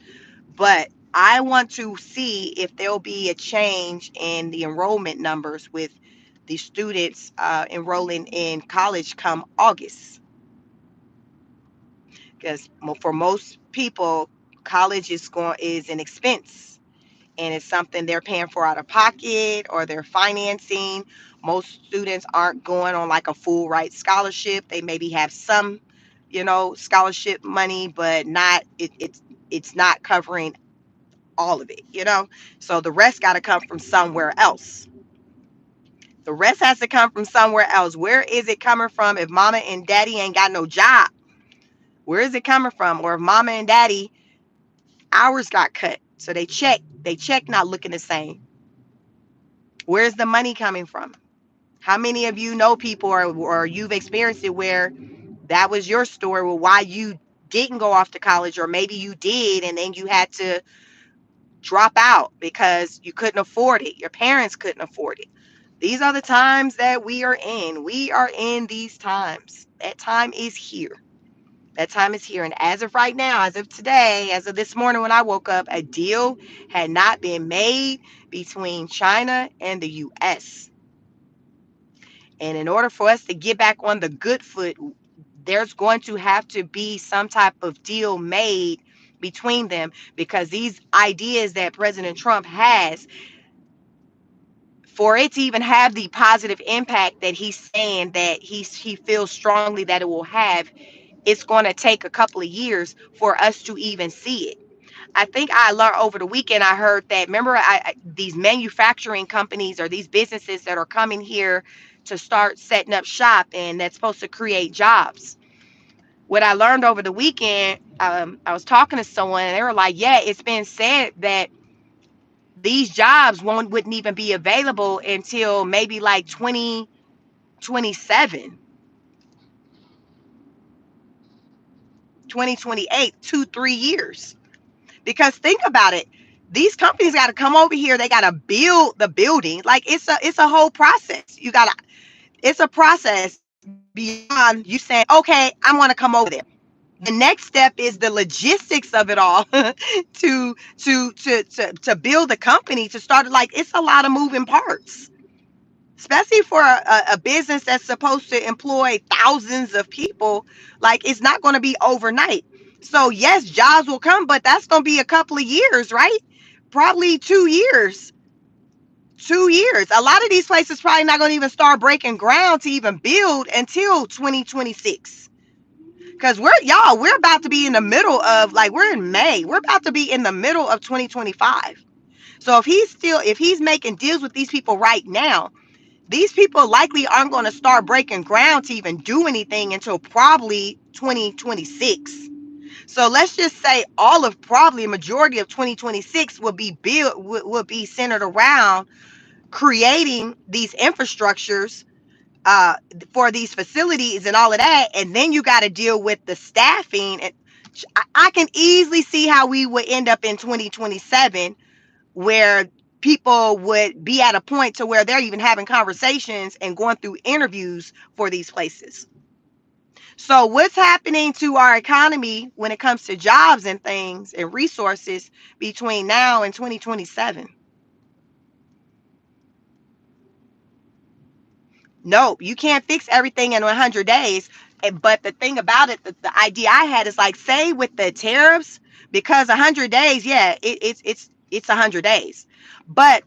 But I want to see if there'll be a change in the enrollment numbers with the students enrolling in college come August. Because for most people, college is an expense, and it's something they're paying for out of pocket or they're financing. Most students aren't going on like a full ride scholarship. They maybe have some, scholarship money, but it's not covering all of it. So the rest got to come from somewhere else. The rest has to come from somewhere else. Where is it coming from if mama and daddy ain't got no job? Where is it coming from? Or if mama and daddy hours got cut, so they check not looking the same. Where's the money coming from? How many of you know people, or you've experienced it where that was your story, well, why you didn't go off to college, or maybe you did and then you had to drop out because you couldn't afford it. Your parents couldn't afford it. These are the times that we are in. We are in these times. That time is here. That time is here. And as of right now, as of today, as of this morning when I woke up, a deal had not been made between China and the US. And in order for us to get back on the good foot, there's going to have to be some type of deal made between them, because these ideas that President Trump has, for it to even have the positive impact that he's saying that he feels strongly that it will have, it's going to take a couple of years for us to even see it. I think I learned over the weekend, I heard that, remember, these manufacturing companies or these businesses that are coming here to start setting up shop and that's supposed to create jobs. What I learned over the weekend, I was talking to someone and they were like, yeah, it's been said that these jobs wouldn't even be available until maybe like 2027, 2028, 2 3 years. Because think about it, these companies got to come over here, they got to build the building. Like, it's a whole process. You got to, it's a process beyond you saying, okay, I want to come over there. The next step is the logistics of it all to build a company, to start. Like, it's a lot of moving parts, especially for a business that's supposed to employ thousands of people. Like, it's not going to be overnight. So yes, jobs will come, but that's going to be a couple of years, right? Probably 2 years. 2 years. A lot of these places probably not going to even start breaking ground to even build until 2026. Because we're about to be in the middle of, like, we're in May. We're about to be in the middle of 2025. So if he's making deals with these people right now, these people likely aren't going to start breaking ground to even do anything until probably 2026. So let's just say all of, probably a majority of 2026 will be built, will be centered around creating these infrastructures, uh, for these facilities and all of that. And then you got to deal with the staffing. And I can easily see how we would end up in 2027, where people would be at a point to where they're even having conversations and going through interviews for these places. So what's happening to our economy when it comes to jobs and things and resources between now and 2027? Nope, you can't fix everything in 100 days. But the thing about it, the idea I had is, like, say with the tariffs, because 100 days, yeah, it's 100 days. But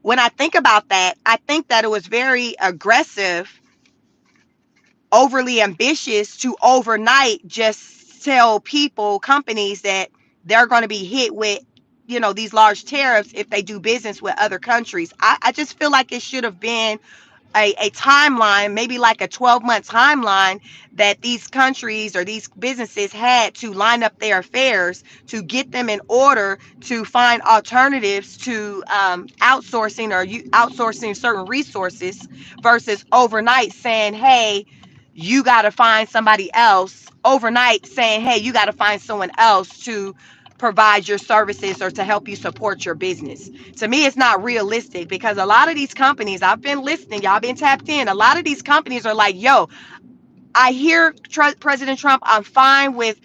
when I think about that, I think that it was very aggressive, overly ambitious to overnight just tell people, companies, that they're going to be hit with, these large tariffs if they do business with other countries. I just feel like it should have been a timeline, maybe like a 12-month timeline, that these countries or these businesses had to line up their affairs to get them in order to find alternatives to, outsourcing, or outsourcing certain resources, versus overnight saying, hey, you got to find somebody else. Overnight saying, hey, you got to find someone else to provide your services or to help you support your business. To me, it's not realistic, because a lot of these companies, I've been listening, y'all been tapped in. A lot of these companies are like, yo, I hear President Trump, I'm fine with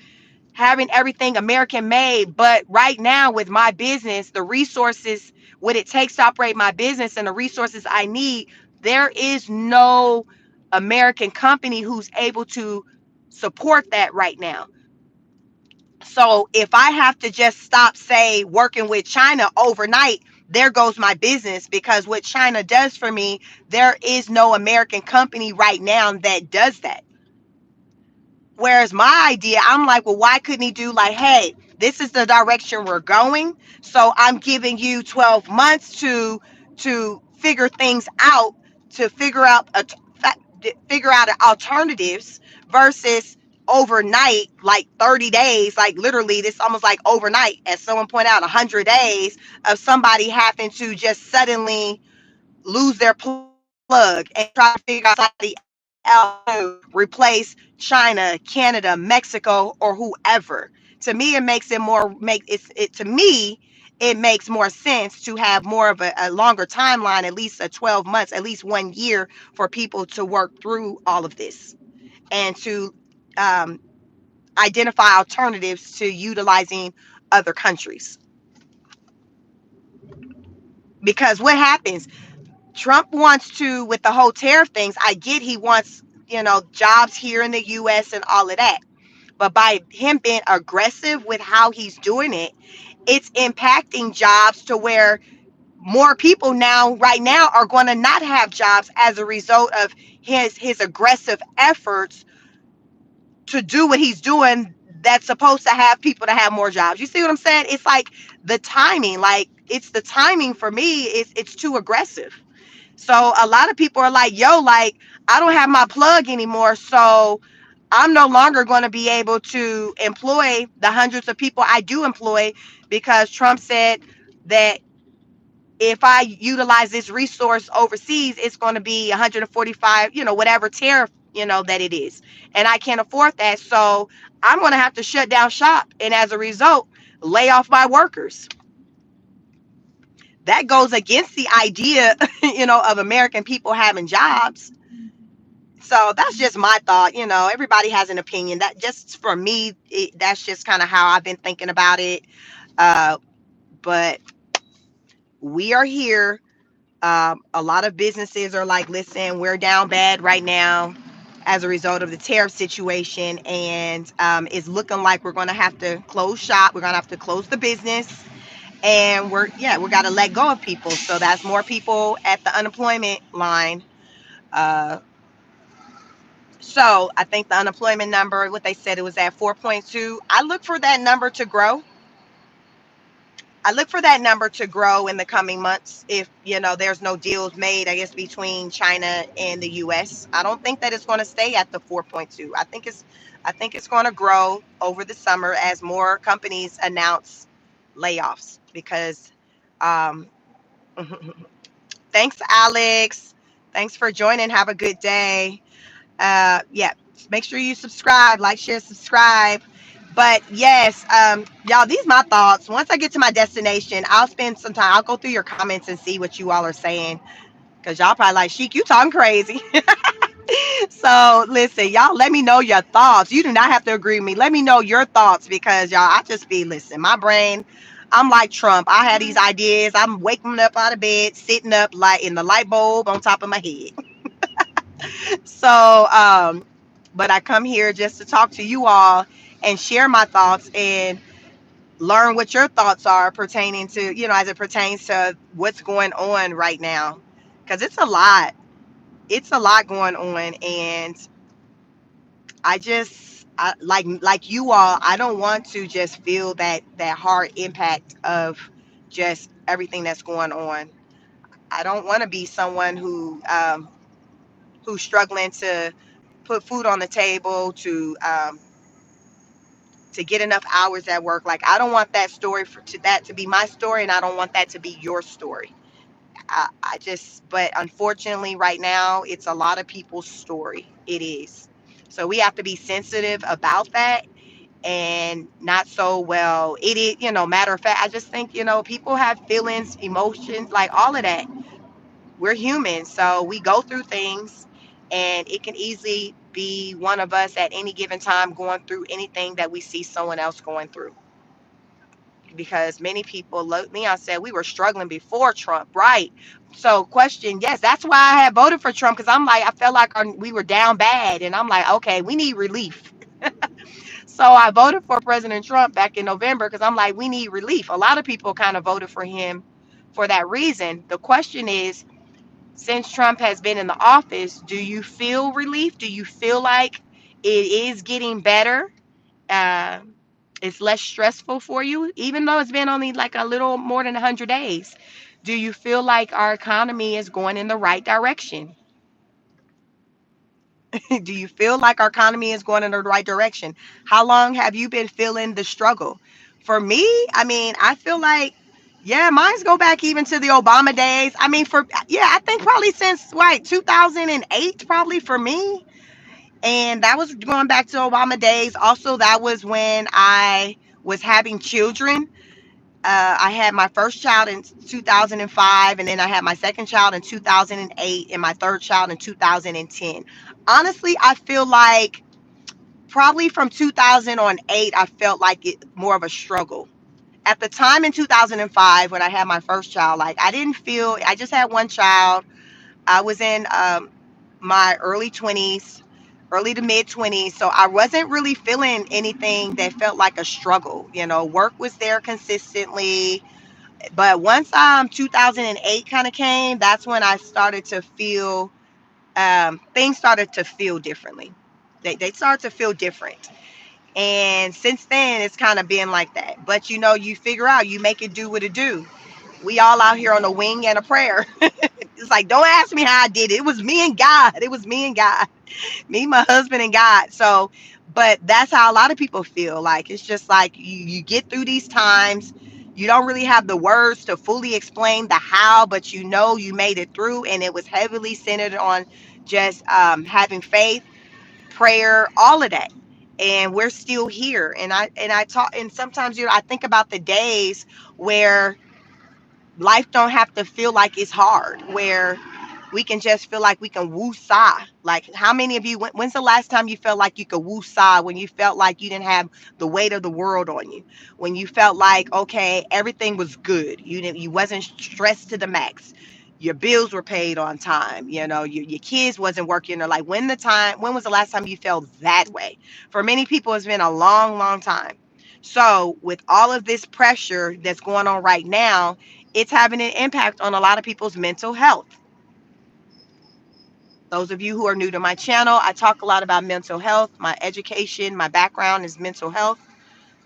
having everything American made, but right now with my business, the resources, what it takes to operate my business and the resources I need, there is no American company who's able to support that right now. So if I have to just stop, say, working with China overnight, there goes my business, because what China does for me, there is no American company right now that does that. Whereas my idea, I'm like, well, why couldn't he do, like, hey, this is the direction we're going, so I'm giving you 12 months to figure things out, to figure out alternatives, versus overnight, like 30 days, like literally this almost like overnight, as someone pointed out, 100 days of somebody having to just suddenly lose their plug and try to figure out somebody else else to replace China, Canada, Mexico, or whoever. To me, it makes it more make it to me. It makes more sense to have more of a longer timeline, at least a 12 months, at least 1 year, for people to work through all of this and to um, identify alternatives to utilizing other countries. Because what happens, Trump wants to, with the whole tariff things, I get he wants, jobs here in the US and all of that. But by him being aggressive with how he's doing it, it's impacting jobs to where more people now, right now, are going to not have jobs as a result of his aggressive efforts to do what he's doing that's supposed to have people to have more jobs. You see what I'm saying? It's like the timing, like it's the timing for me, it's too aggressive. So a lot of people are like, yo, like I don't have my plug anymore. So I'm no longer going to be able to employ the hundreds of people I do employ because Trump said that if I utilize this resource overseas, it's going to be 145, whatever tariff, that it is. And I can't afford that. So I'm going to have to shut down shop. And as a result, lay off my workers. That goes against the idea, of American people having jobs. So that's just my thought. Everybody has an opinion. That just for me, that's just kind of how I've been thinking about it. But we are here. A lot of businesses are like, listen, we're down bad right now as a result of the tariff situation. And it's looking like we're going to have to close shop. We're going to have to close the business. And we got to let go of people. So that's more people at the unemployment line. Uh, so I think the unemployment number, what they said, it was at 4.2. I look for that number to grow. I look for that number to grow in the coming months if, there's no deals made, I guess, between China and the US. I don't think that it's going to stay at the 4.2. I think it's going to grow over the summer as more companies announce layoffs because um thanks, Alex. Thanks for joining. Have a good day. Yeah, make sure you subscribe, like, share, subscribe. But yes, y'all, these are my thoughts. Once I get to my destination, I'll spend some time. I'll go through your comments and see what you all are saying. Cause y'all probably like, Sheik, you talking crazy. So listen, y'all, let me know your thoughts. You do not have to agree with me. Let me know your thoughts because y'all, I just be listen. My brain, I'm like Trump. I had these ideas. I'm waking up out of bed, sitting up like in the light bulb on top of my head. So, but I come here just to talk to you all and share my thoughts and learn what your thoughts are pertaining to, as it pertains to what's going on right now. Because it's a lot. It's a lot going on. And like you all, I don't want to just feel that hard impact of just everything that's going on. I don't want to be someone who's struggling to put food on the table, to get enough hours at work. Like I don't want that story to be my story, and I don't want that to be your story. But unfortunately, right now, it's a lot of people's story. It is. So we have to be sensitive about that and not so well. It is, matter of fact, I just think, people have feelings, emotions, like all of that. We're human, so we go through things, and it can easily be one of us at any given time going through anything that we see someone else going through. Because many people, like Leon said, we were struggling before Trump, right? So, question, yes, that's why I had voted for Trump because I'm like, I felt like we were down bad, and I'm like, okay, we need relief. So I voted for President Trump back in November because I'm like, we need relief. A lot of people kind of voted for him for that reason. The question is, since Trump has been in the office, do you feel relief? Do you feel like it is getting better? Uh, it's less stressful for you, even though it's been only like a little more than 100 days. Do you feel like our economy is going in the right direction? Do you feel like our economy is going in the right direction? How long have you been feeling the struggle? For me, I mean, I feel like, yeah, mine's go back even to the Obama days. I mean, I think probably since, 2008, probably for me. And that was going back to Obama days. Also, that was when I was having children. I had my first child in 2005, and then I had my second child in 2008, and my third child in 2010. Honestly, I feel like probably from 2008, I felt like it more of a struggle. At the time in 2005, when I had my first child, like I didn't feel, I just had one child. I was in my early 20s, early to mid 20s. So I wasn't really feeling anything that felt like a struggle. You know, work was there consistently. But once 2008 kind of came, that's when I started to feel things started to feel differently. They started to feel different. And since then, it's kind of been like that. But you know, you figure out, you make it do what it do. We all out here on a wing and a prayer. It's like, don't ask me how I did it. It was me and God. It was me and God, me, my husband, and God. So, but that's how a lot of people feel. Like it's just like you get through these times. You don't really have the words to fully explain the how, but you know you made it through, and it was heavily centered on just having faith, prayer, all of that. And we're still here. And I talk, and sometimes I think about the days where life don't have to feel like it's hard, where we can just feel like we can woo-sah. Like, how many of you, when's the last time you felt like you could woo-sah, when you felt like you didn't have the weight of the world on you, when you felt like, okay, everything was good, you wasn't stressed to the max, your bills were paid on time, your kids wasn't working, or like, when was the last time you felt that way? For many people, it's been a long, long time. So with all of this pressure that's going on right now, it's having an impact on a lot of people's mental health. Those of you who are new to my channel, I talk a lot about mental health. My education, my background is mental health.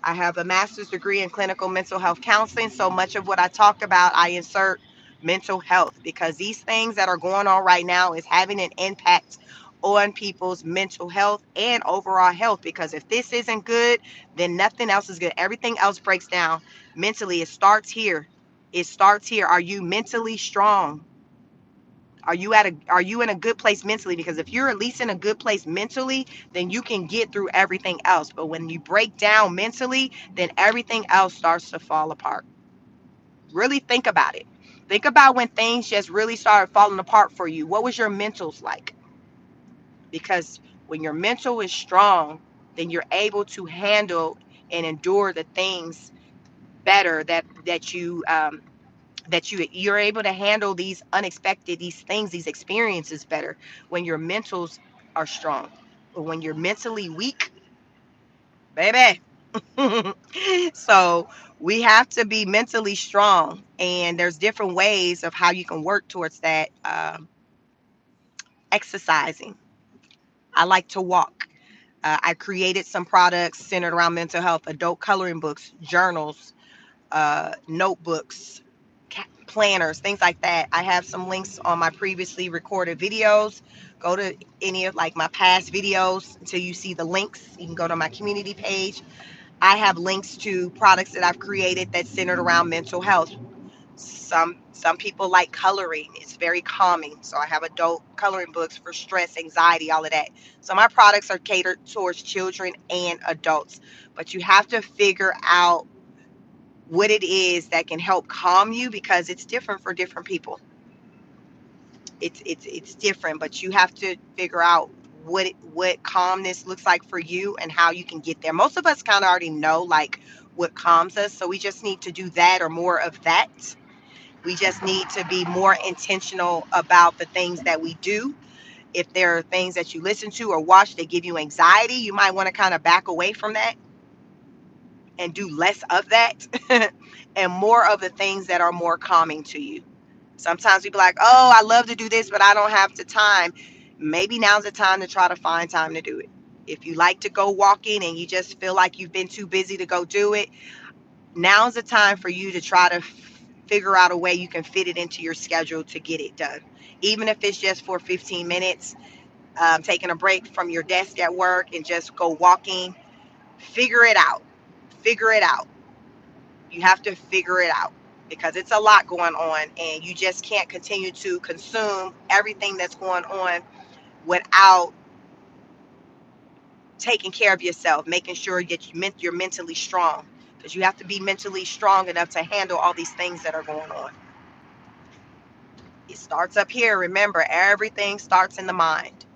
I have a master's degree in clinical mental health counseling. So much of what I talk about, I insert mental health, because these things that are going on right now is having an impact on people's mental health and overall health. Because if this isn't good, then nothing else is good. Everything else breaks down mentally. It starts here. It starts here. Are you mentally strong? Are you in a good place mentally? Because if you're at least in a good place mentally, then you can get through everything else. But when you break down mentally, then everything else starts to fall apart. Really think about it. Think about when things just really started falling apart for you. What was your mentals like? Because when your mental is strong, then you're able to handle and endure the things better, that you're able to handle these unexpected, these things, these experiences better when your mentals are strong. But when you're mentally weak, baby. So we have to be mentally strong, and there's different ways of how you can work towards that. Exercising. I like to walk. I created some products centered around mental health: adult coloring books, journals, notebooks, planners, things like that. I have some links on my previously recorded videos. Go to any of like my past videos until you see the links. You can go to my community page. I have links to products that I've created that's centered around mental health. Some people like coloring. It's very calming. So I have adult coloring books for stress, anxiety, all of that. So my products are catered towards children and adults. But you have to figure out what it is that can help calm you, because it's different for different people. It's different, but you have to figure out what calmness looks like for you and how you can get there. Most of us kind of already know like what calms us, so we just need to do that or more of that. We just need to be more intentional about the things that we do. If there are things that you listen to or watch that give you anxiety, you might want to kind of back away from that and do less of that and more of the things that are more calming to you. Sometimes people are like, oh, I love to do this, but I don't have the time. Maybe now's the time to try to find time to do it. If you like to go walking and you just feel like you've been too busy to go do it, now's the time for you to try to figure out a way you can fit it into your schedule to get it done. Even if it's just for 15 minutes, taking a break from your desk at work and just go walking. Figure it out. Figure it out. You have to figure it out, because it's a lot going on, and you just can't continue to consume everything that's going on without taking care of yourself, making sure that you're mentally strong, because you have to be mentally strong enough to handle all these things that are going on. It starts up here. Remember, everything starts in the mind.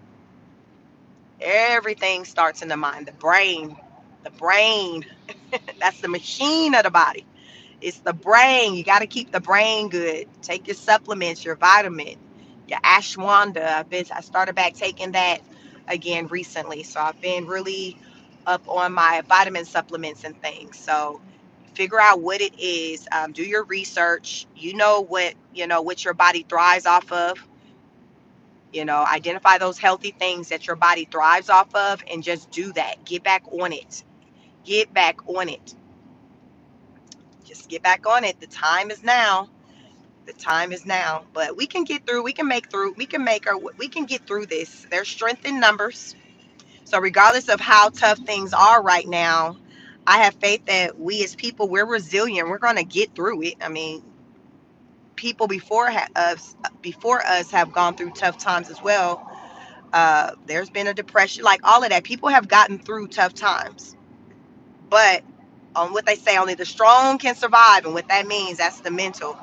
Everything starts in the mind. The brain, that's the machine of the body. It's the brain. You got to keep the brain good. Take your supplements, your vitamin, your ashwanda. I started back taking that again recently. So I've been really up on my vitamin supplements and things. So figure out what it is. Do your research. What your body thrives off of. Identify those healthy things that your body thrives off of, and just do that. Get back on it. Get back on it. Just get back on it. The time is now. The time is now. But we can get through. We can make through. We can get through this. There's strength in numbers. So regardless of how tough things are right now, I have faith that we as people, we're resilient. We're going to get through it. I mean, people before us have gone through tough times as well. There's been a depression, like all of that. People have gotten through tough times, but on what they say, only the strong can survive, and what that means, that's the mental.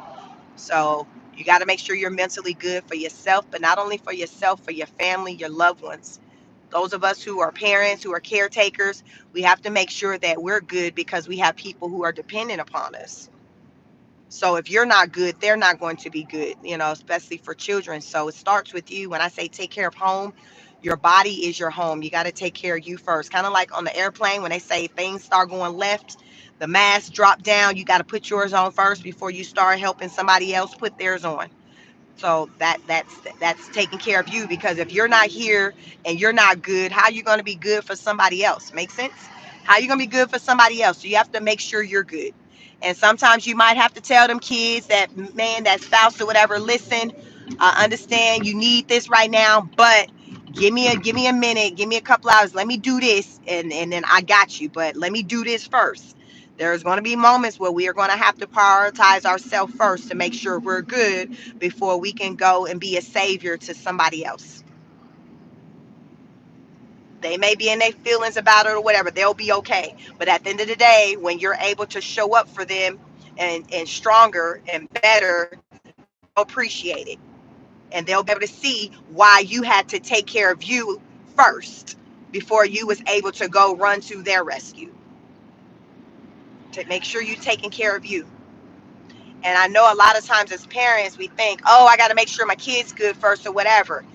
So you got to make sure you're mentally good for yourself, but not only for yourself, for your family, your loved ones. Those of us who are parents, who are caretakers, we have to make sure that we're good, because we have people who are dependent upon us. So if you're not good, they're not going to be good, especially for children. So it starts with you. When I say take care of home, your body is your home. You got to take care of you first. Kind of like on the airplane when they say things start going left, the mask drop down, you got to put yours on first before you start helping somebody else put theirs on. So that's taking care of you, because if you're not here and you're not good, how are you going to be good for somebody else? Make sense? How are you going to be good for somebody else? So you have to make sure you're good. And sometimes you might have to tell them kids, that man, that spouse or whatever, listen, I understand you need this right now, but give me a minute, give me a couple hours, let me do this, and then I got you. But let me do this first. There's going to be moments where we are going to have to prioritize ourselves first to make sure we're good before we can go and be a savior to somebody else. They may be in their feelings about it or whatever. They'll be okay. But at the end of the day, when you're able to show up for them and stronger and better, they'll appreciate it. And they'll be able to see why you had to take care of you first before you was able to go run to their rescue. To make sure you're taking care of you. And I know a lot of times as parents, we think, oh, I got to make sure my kid's good first or whatever.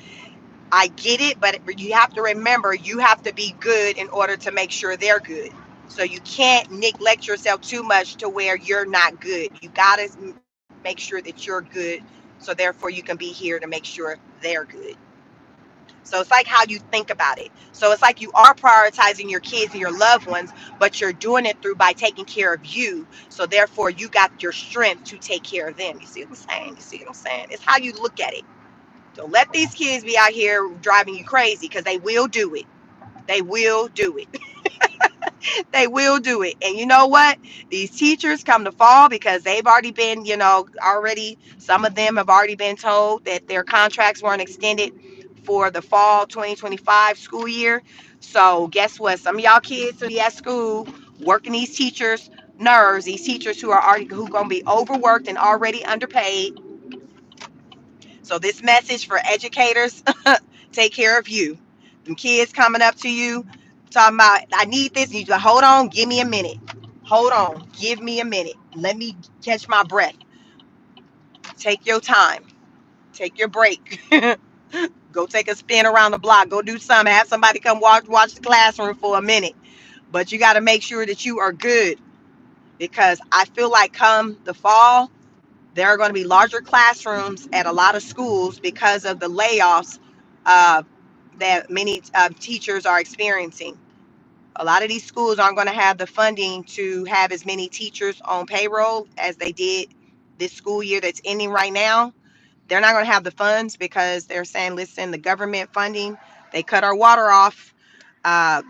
I get it, but you have to remember, you have to be good in order to make sure they're good. So you can't neglect yourself too much to where you're not good. You got to make sure that you're good. So therefore you can be here to make sure they're good. So it's like how you think about it. So it's like you are prioritizing your kids and your loved ones, but you're doing it through by taking care of you. So therefore you got your strength to take care of them. You see what I'm saying? You see what I'm saying? It's how you look at it. Don't let these kids be out here driving you crazy, because they will do it. They will do it. They will do it. And you know what? These teachers come to fall because they've already been, some of them have already been told that their contracts weren't extended for the fall 2025 school year. So guess what? Some of y'all kids will be at school working these teachers' nerves, these teachers who gonna be overworked and already underpaid. So this message for educators, take care of you. Them kids coming up to you talking about, I need this. You just hold on, give me a minute. Hold on, give me a minute. Let me catch my breath. Take your time. Take your break. Go take a spin around the block. Go do something. Have somebody come watch the classroom for a minute. But you got to make sure that you are good, because I feel like come the fall, there are going to be larger classrooms at a lot of schools because of the layoffs uh, that many teachers are experiencing. A lot of these schools aren't going to have the funding to have as many teachers on payroll as they did this school year that's ending right now. They're not going to have the funds because they're saying, listen, the government funding, they cut our water off.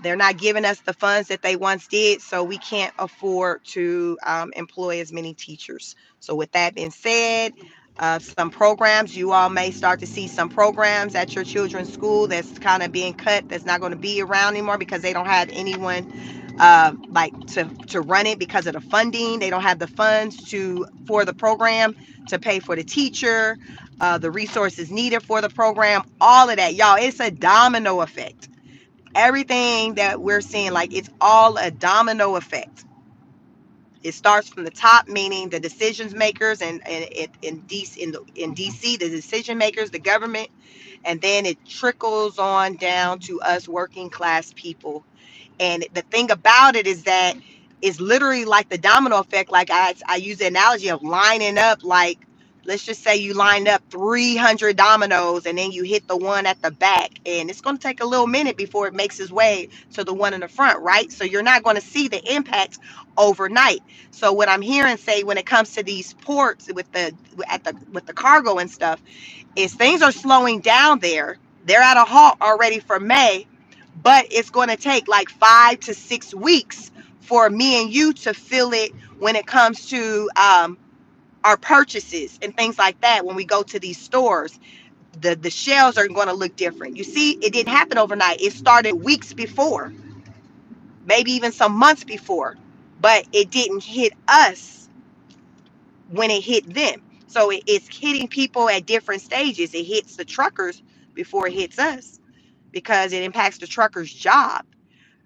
They're not giving us the funds that they once did, so we can't afford to employ as many teachers. So with that being said, some programs. You all may start to see some programs at your children's school that's kind of being cut, that's not going to be around anymore because they don't have anyone like to run it because of the funding. They don't have the funds to for the program to pay for the teacher, the resources needed for the program, all of that. Y'all, it's a domino effect. Everything that we're seeing, like it's all a domino effect. It starts from the top, meaning the decisions makers, and in DC, the decision makers, the government, and then it trickles on down to us working class people. And the thing about it is that it's literally like the domino effect. Like I use the analogy of lining up, like, let's just say you lined up 300 dominoes and then you hit the one at the back. And it's going to take a little minute before it makes its way to the one in the front, right? So you're not going to see the impact overnight. So what I'm hearing say when it comes to these ports with the cargo and stuff is things are slowing down there. They're at a halt already for May, but it's going to take like 5 to 6 weeks for me and you to feel it when it comes to our purchases and things like that. When we go to these stores, the shelves are going to look different. You see, it didn't happen overnight. It started weeks before, maybe even some months before, but it didn't hit us when it hit them. So it's hitting people at different stages. It hits the truckers before it hits us because it impacts the truckers' job.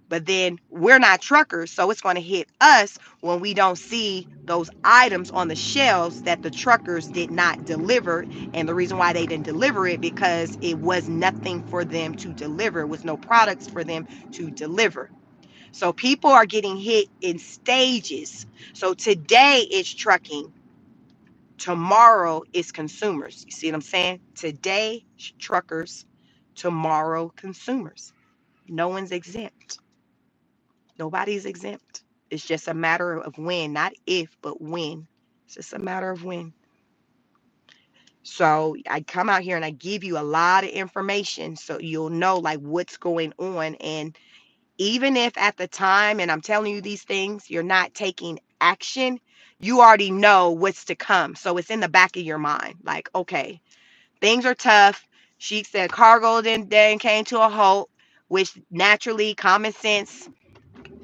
But then we're not truckers, so it's going to hit us when we don't see those items on the shelves that the truckers did not deliver. And the reason why they didn't deliver it because it was nothing for them to deliver. It was no products for them to deliver. So people are getting hit in stages. So today it's trucking. Tomorrow is consumers. You see what I'm saying? Today truckers, tomorrow consumers. No one's exempt. Nobody's exempt. It's just a matter of when, not if, but when. It's just a matter of when. So I come out here and I give you a lot of information so you'll know like what's going on. And even if at the time, and I'm telling you these things, you're not taking action, you already know what's to come. So it's in the back of your mind. Like, okay, things are tough. She said cargo then came to a halt, which naturally, common sense,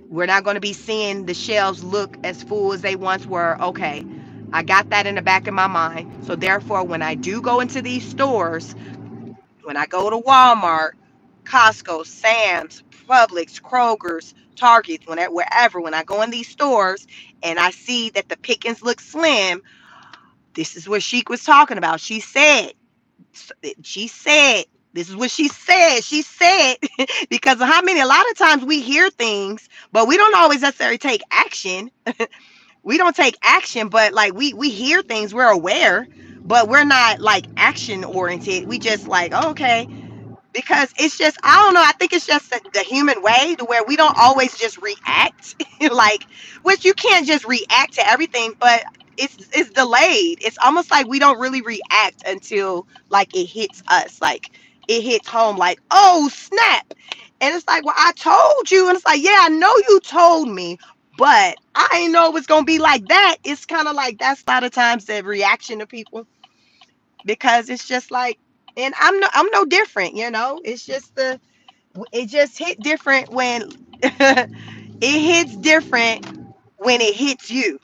we're not going to be seeing the shelves look as full as they once were. Okay, I got that in the back of my mind. So therefore, when I do go into these stores, when I go to Walmart, Costco, Sam's, Publix, Kroger's, Targets, wherever, when I go in these stores and I see that the pickings look slim, this is what Sheik was talking about. She said, this is what she said. She said, because of how many, a lot of times we hear things, but we don't always necessarily take action. We don't take action, but like we hear things, we're aware, but we're not like action oriented. We just like, oh, okay, because it's just, I don't know, I think it's just the human way to where we don't always just react. Like, which you can't just react to everything, but it's delayed. It's almost like we don't really react until like it hits us, like it hits home, like, oh snap. And it's like, well, I told you. And it's like, yeah, I know you told me, but I didn't know it was gonna be like that. It's kind of like that's a lot of times the reaction to people, because it's just like, and I'm no different, it's just it just hit different when it hits different when it hits you,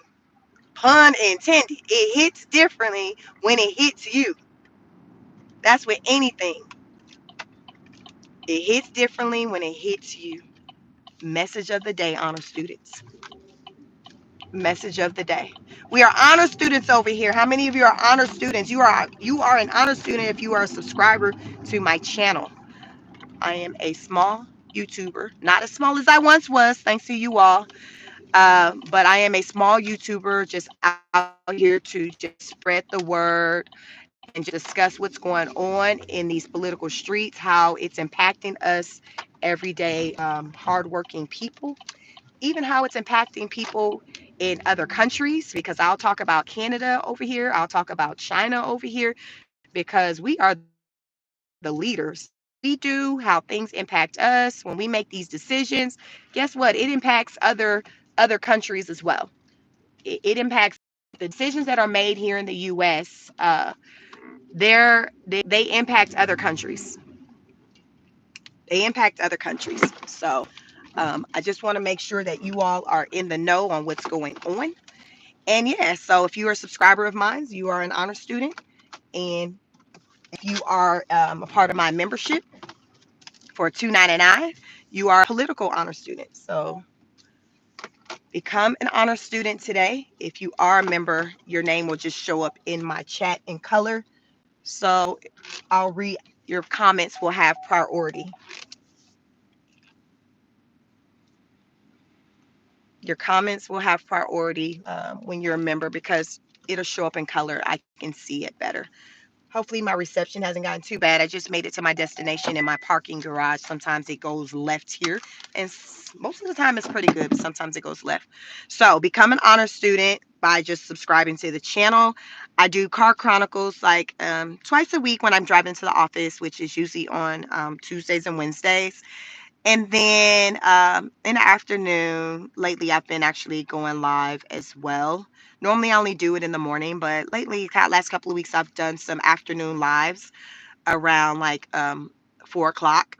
pun intended. It hits differently when it hits you. That's with anything. It hits differently when it hits you. Message of the day, honor students. Message of the day. We are honor students over here. How many of you are honor students? You are an honor student if you are a subscriber to my channel. I am a small YouTuber, not as small as I once was, thanks to you all. But I am a small YouTuber just out here to just spread the word and just discuss what's going on in these political streets, how it's impacting us everyday hardworking people, even how it's impacting people in other countries, because I'll talk about Canada over here, I'll talk about China over here, because we are the leaders. What we do, how things impact us when we make these decisions, guess what? It impacts other countries as well. It impacts the decisions that are made here in the U.S. They impact other countries. They impact other countries. So I just want to make sure that you all are in the know on what's going on. And yeah, so if you are a subscriber of mine, you are an honor student. And if you are a part of my membership for $2.99, you are a political honor student. So become an honor student today. If you are a member, your name will just show up in my chat in color. So I'll read your comments will have priority. Your comments will have priority when you're a member because it'll show up in color. I can see it better. Hopefully my reception hasn't gotten too bad. I just made it to my destination in my parking garage. Sometimes it goes left here, and most of the time it's pretty good, but sometimes it goes left. So become an honor student by just subscribing to the channel. I do car chronicles like twice a week when I'm driving to the office, which is usually on Tuesdays and Wednesdays. And then in the afternoon, lately I've been actually going live as well. Normally I only do it in the morning, but lately, last couple of weeks, I've done some afternoon lives around like 4 o'clock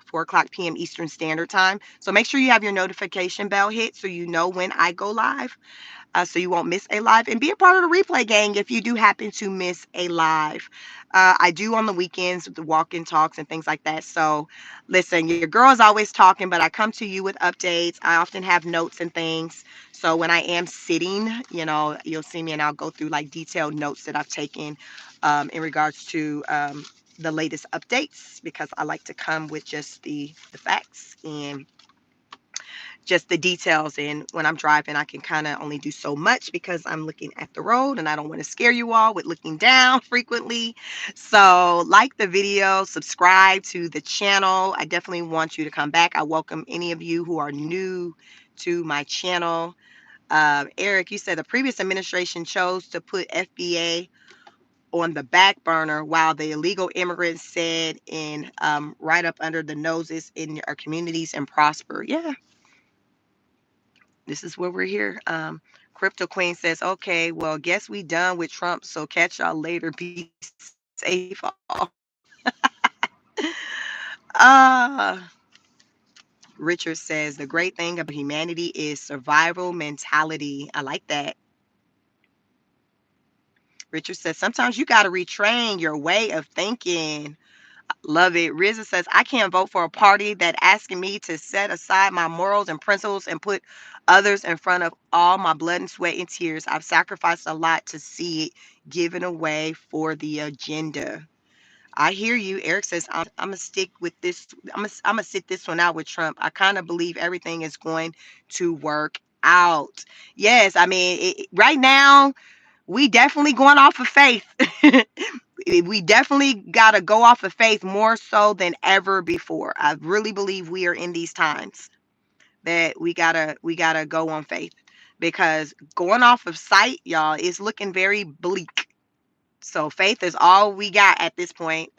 p.m. Eastern Standard Time. So make sure you have your notification bell hit so you know when I go live, so you won't miss a live, and be a part of the replay gang if you do happen to miss a live. I do on the weekends with the walk-in talks and things like that. So listen, your girl is always talking, but I come to you with updates. I often have notes and things. So when I am sitting, you'll see me and I'll go through like detailed notes that I've taken in regards to the latest updates, because I like to come with just the facts and just the details. And when I'm driving, I can kind of only do so much because I'm looking at the road and I don't want to scare you all with looking down frequently. So like the video, subscribe to the channel. I definitely want you to come back. I welcome any of you who are new to my channel. Eric, you said the previous administration chose to put FBA on the back burner while the illegal immigrants said in right up under the noses in our communities and prosper. Yeah, this is where we're here. Crypto Queen says, okay, well, guess we done with Trump, so catch y'all later. Be safe all. uh, Richard says, the great thing about humanity is survival mentality. I like that. Richard says, sometimes you got to retrain your way of thinking. Love it. Rizza says, I can't vote for a party that asking me to set aside my morals and principles and put others in front of all my blood and sweat and tears. I've sacrificed a lot to see it given away for the agenda. I hear you. Eric says, I'm gonna stick with this. I'm gonna sit this one out with Trump. I kind of believe everything is going to work out. Yes, I mean, right now we definitely going off of faith. We definitely got to go off of faith more so than ever before. I really believe we are in these times that we gotta go on faith, because going off of sight, y'all, is looking very bleak. So faith is all we got at this point.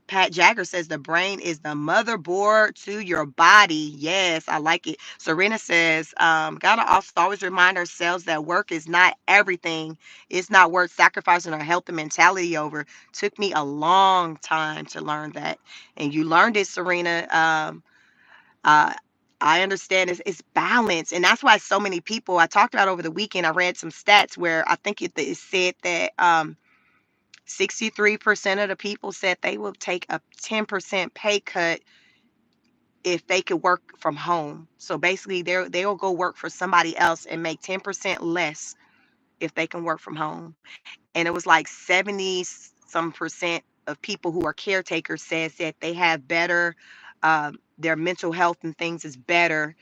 Pat Jagger says the brain is the motherboard to your body. Yes, I like it. Serena says, gotta also always remind ourselves that work is not everything. It's not worth sacrificing our health and mentality over. Took me a long time to learn that. And you learned it, Serena. Uh, I understand it's balance. And that's why so many people, I talked about over the weekend, I read some stats where I think it said that 63% of the people said they will take a 10% pay cut if they could work from home. So basically, they'll go work for somebody else and make 10% less if they can work from home. And it was like 70 some percent of people who are caretakers says that they have better, their mental health and things is better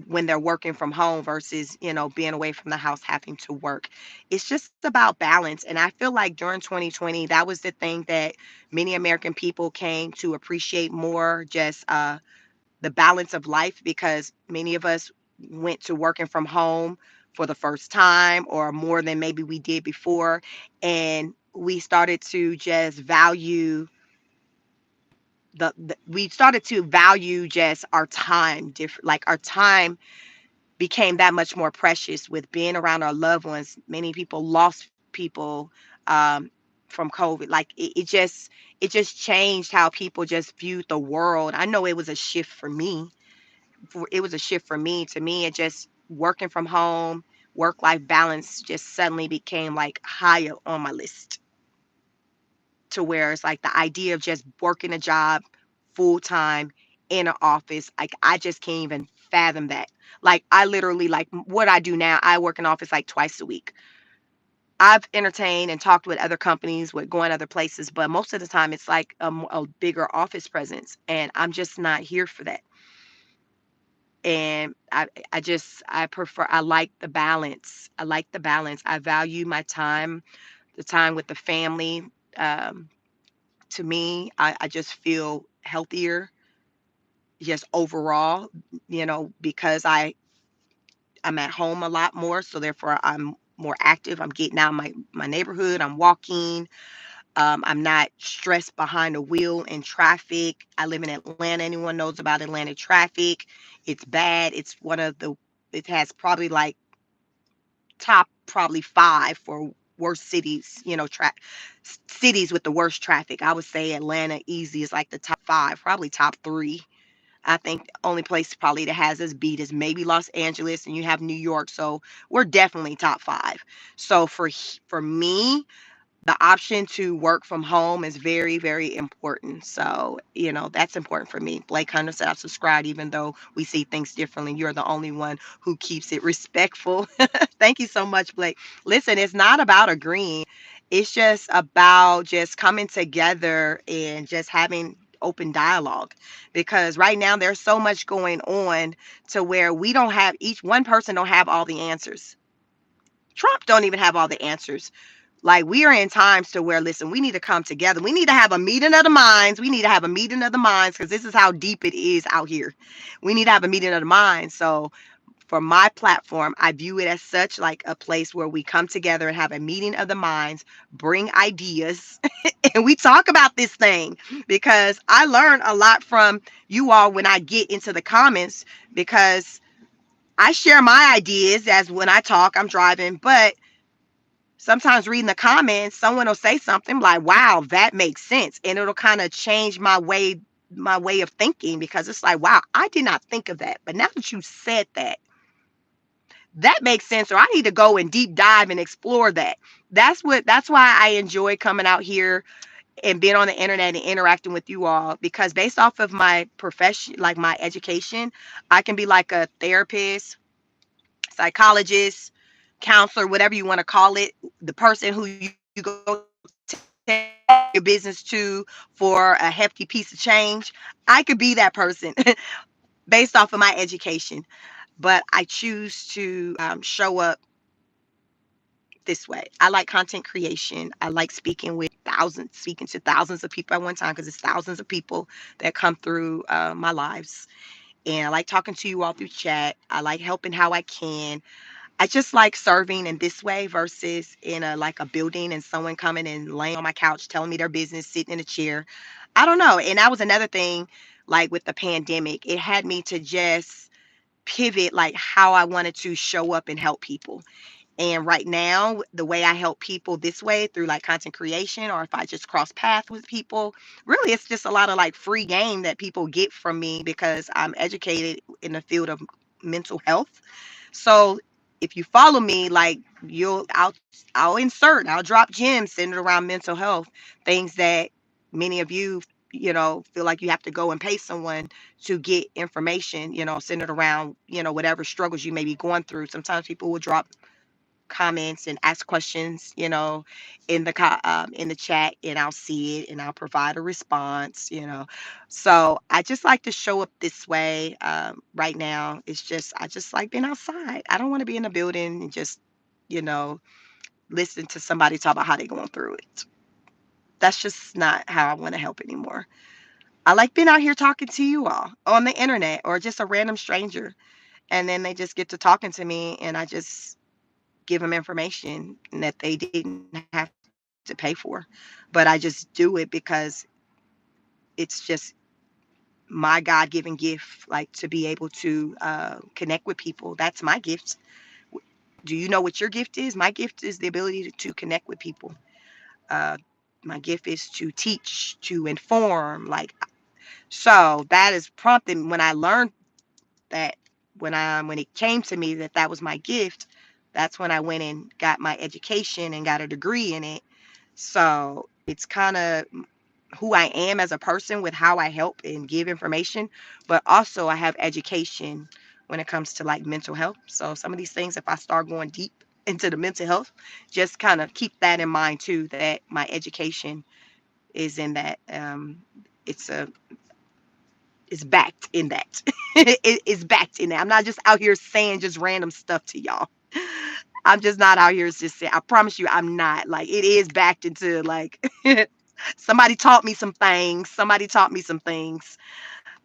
when they're working from home versus being away from the house having to work. It's just about balance, and I feel like during 2020 that was the thing that many American people came to appreciate more, just the balance of life, because many of us went to working from home for the first time or more than maybe we did before, and we started to just value we started to value just our time different, like our time became that much more precious with being around our loved ones. Many people lost people um, from COVID. Like it just changed how people just viewed the world. I know it was a shift for me. It was a shift for me. To me, it just working from home, work life balance just suddenly became like higher on my list, to where it's like the idea of just working a job full time in an office. Like I just can't even fathom that. Like I literally like what I do now. I work in office like twice a week. I've entertained and talked with other companies, with going other places, but most of the time it's like a bigger office presence, and I'm just not here for that. And I prefer, I like the balance. I like the balance. I value my time, the time with the family. Um, to me, I just feel healthier just overall, because I'm at home a lot more, so therefore I'm more active. I'm getting out my neighborhood. I'm walking. I'm not stressed behind the wheel in traffic. I live in Atlanta. Anyone knows about Atlanta traffic? It's bad. It's one of the. It has probably like top probably five for worst cities. Cities with the worst traffic. I would say Atlanta easy is like the top five, probably top three. I think the only place probably that has us beat is maybe Los Angeles, and you have New York. So we're definitely top five. So for me, the option to work from home is very, very important. So, that's important for me. Blake Hunter said I subscribed, even though we see things differently. You're the only one who keeps it respectful. Thank you so much, Blake. Listen, it's not about agreeing. It's just about just coming together and just having open dialogue, because right now there's so much going on to where we don't have, each one person don't have all the answers. Trump don't even have all the answers. Like we are in times to where, listen, we need to come together. We need to have a meeting of the minds. We need to have a meeting of the minds, because this is how deep it is out here. We need to have a meeting of the minds. So for my platform, I view it as such, like a place where we come together and have a meeting of the minds, bring ideas, and we talk about this thing, because I learn a lot from you all when I get into the comments, because I share my ideas as when I talk, I'm driving, but sometimes reading the comments, someone will say something like, wow, that makes sense. And it'll kind of change my way of thinking, because it's like, wow, I did not think of that. But now that you said that, that makes sense. Or I need to go and deep dive and explore that. That's why I enjoy coming out here and being on the internet and interacting with you all, because based off of my profession, like my education, I can be like a therapist, psychologist, counselor, whatever you want to call it, the person who you go tell your business to for a hefty piece of change. I could be that person based off of my education, but I choose to show up this way. I like content creation. I like speaking to thousands of people at one time, because it's thousands of people that come through my lives. And I like talking to you all through chat. I like helping how I can. I just like serving in this way versus in a like a building and someone coming and laying on my couch telling me their business, sitting in a chair. I don't know. And that was another thing, like with the pandemic, it had me to just pivot like how I wanted to show up and help people. And right now, the way I help people this way through like content creation, or if I just cross paths with people, really it's just a lot of like free game that people get from me, because I'm educated in the field of mental health. So if you follow me, like I'll drop gems centered around mental health, things that many of you, feel like you have to go and pay someone to get information, centered around, whatever struggles you may be going through. Sometimes people will drop comments and ask questions, in the chat, and I'll see it and I'll provide a response. So I just like to show up this way. Right now, it's just I just like being outside. I don't want to be in a building and just, you know, listen to somebody talk about how they're going through it. That's just not how I want to help anymore. I like being out here talking to you all on the internet, or just a random stranger, and then they just get to talking to me, and I just give them information that they didn't have to pay for. But I just do it because it's just my God-given gift, like to be able to connect with people. That's my gift. Do you know what your gift is? My gift is the ability to connect with people. Uh, my gift is to teach, to inform. Like, so that is prompting when I learned that, when it came to me that that was my gift, that's when I went and got my education and got a degree in it. So it's kind of who I am as a person with how I help and give information, but also I have education when it comes to like mental health. So some of these things, if I start going deep into the mental health, just kind of keep that in mind too, that my education is in that. It's a it's backed in that. It's backed in that. I'm not just out here saying just random stuff to y'all. I'm just not out here just saying. I promise you, I'm not. Like, it is backed into like somebody taught me some things. Somebody taught me some things.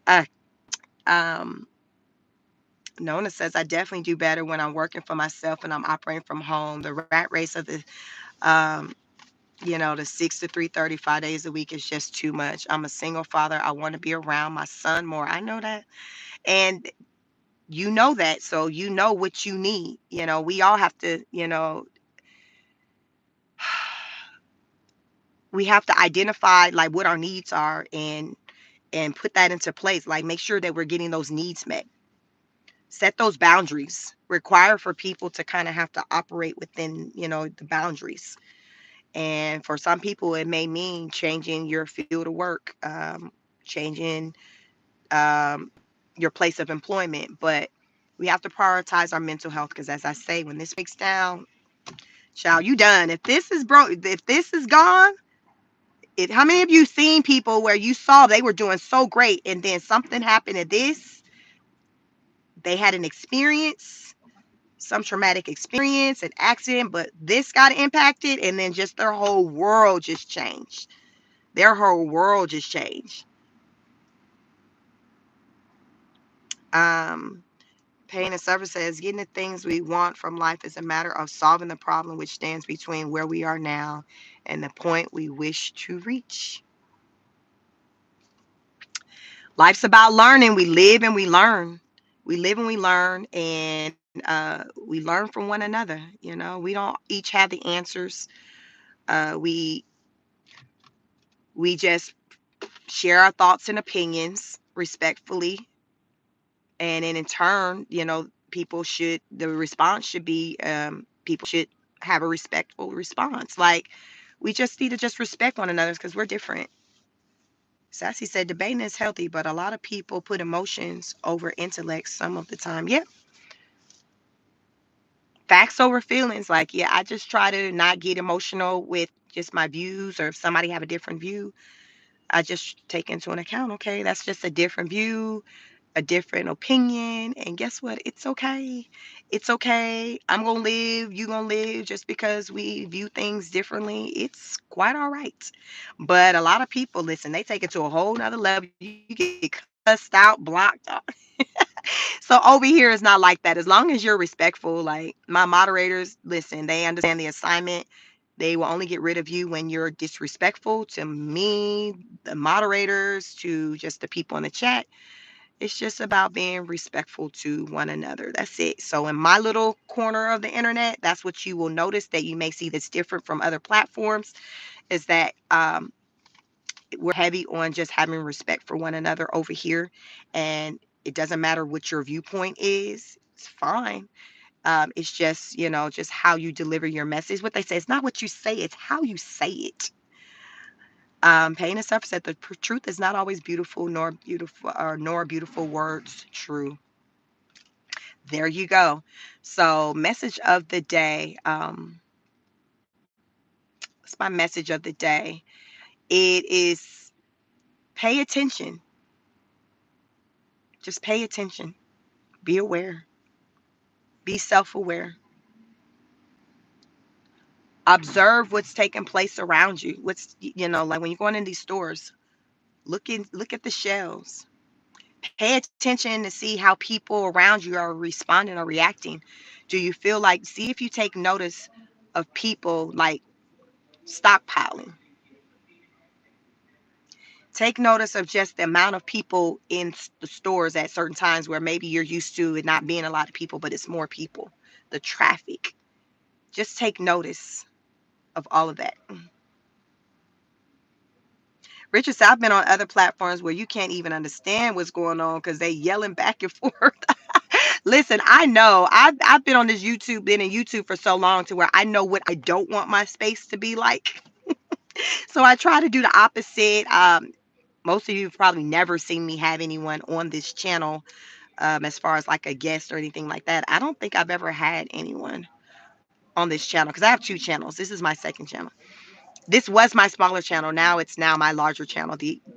Uh, um, Nona says I definitely do better when I'm working for myself and I'm operating from home. The rat race of the um, the 6 to 3:30, 5 days a week is just too much. I'm a single father. I want to be around my son more. I know that. And you know that, so you know what you need. We all have to, we have to identify like what our needs are, and put that into place. Like, make sure that we're getting those needs met. Set those boundaries. Require for people to kind of have to operate within, the boundaries. And for some people, it may mean changing your field of work, changing um, your place of employment. But we have to prioritize our mental health, because, as I say, when this breaks down, child, you done. If this is broke, if this is gone, how many of you seen people where you saw they were doing so great and then something happened to this? They had an experience, some traumatic experience, an accident, but this got impacted, and then just their whole world just changed. Their whole world just changed. Um, Pain and Suffer says getting the things we want from life is a matter of solving the problem which stands between where we are now and the point we wish to reach. Life's about learning. We live and we learn. We live and we learn, and we learn from one another. We don't each have the answers. We just share our thoughts and opinions respectfully, and then in turn, the response should be, people should have a respectful response. Like, we just need to just respect one another because we're different. Sassy said debating is healthy, but a lot of people put emotions over intellect some of the time. Yep. Facts over feelings. Like, yeah, I just try to not get emotional with just my views, or if somebody have a different view, I just take into an account, okay, that's just a different view, a different opinion. And guess what? It's okay. It's okay. I'm going to live, you going to live. Just because we view things differently, it's quite all right. But a lot of people, listen, they take it to a whole nother level. You get cussed out, blocked. So over here is not like that. As long as you're respectful, like my moderators, listen, they understand the assignment. They will only get rid of you when you're disrespectful to me, the moderators, to just the people in the chat. It's just about being respectful to one another. That's it. So in my little corner of the internet, that's what you will notice that you may see that's different from other platforms, is that we're heavy on just having respect for one another over here. And it doesn't matter what your viewpoint is. It's fine. It's just, just how you deliver your message. What they say, it's not what you say, it's how you say it. Pain and Suffer said the truth is not always beautiful, nor beautiful words true. There you go. So, message of the day. What's my message of the day? It is pay attention. Just pay attention. Be aware. Be self-aware. Observe what's taking place around you. Like when you're going in these stores, look at the shelves. Pay attention to see how people around you are responding or reacting. Do you feel like, see if you take notice of people like stockpiling. Take notice of just the amount of people in the stores at certain times where maybe you're used to it not being a lot of people, but it's more people. The traffic. Just take notice of all of that. Richard said, I've been on other platforms where you can't even understand what's going on because they yelling back and forth. Listen, I know. I've been on this YouTube, been in YouTube for so long to where I know what I don't want my space to be like. So I try to do the opposite. Most of you have probably never seen me have anyone on this channel, as far as like a guest or anything like that. I don't think I've ever had anyone on this channel because I have two channels. This is my second channel. This was my smaller channel. Now it's now my larger channel.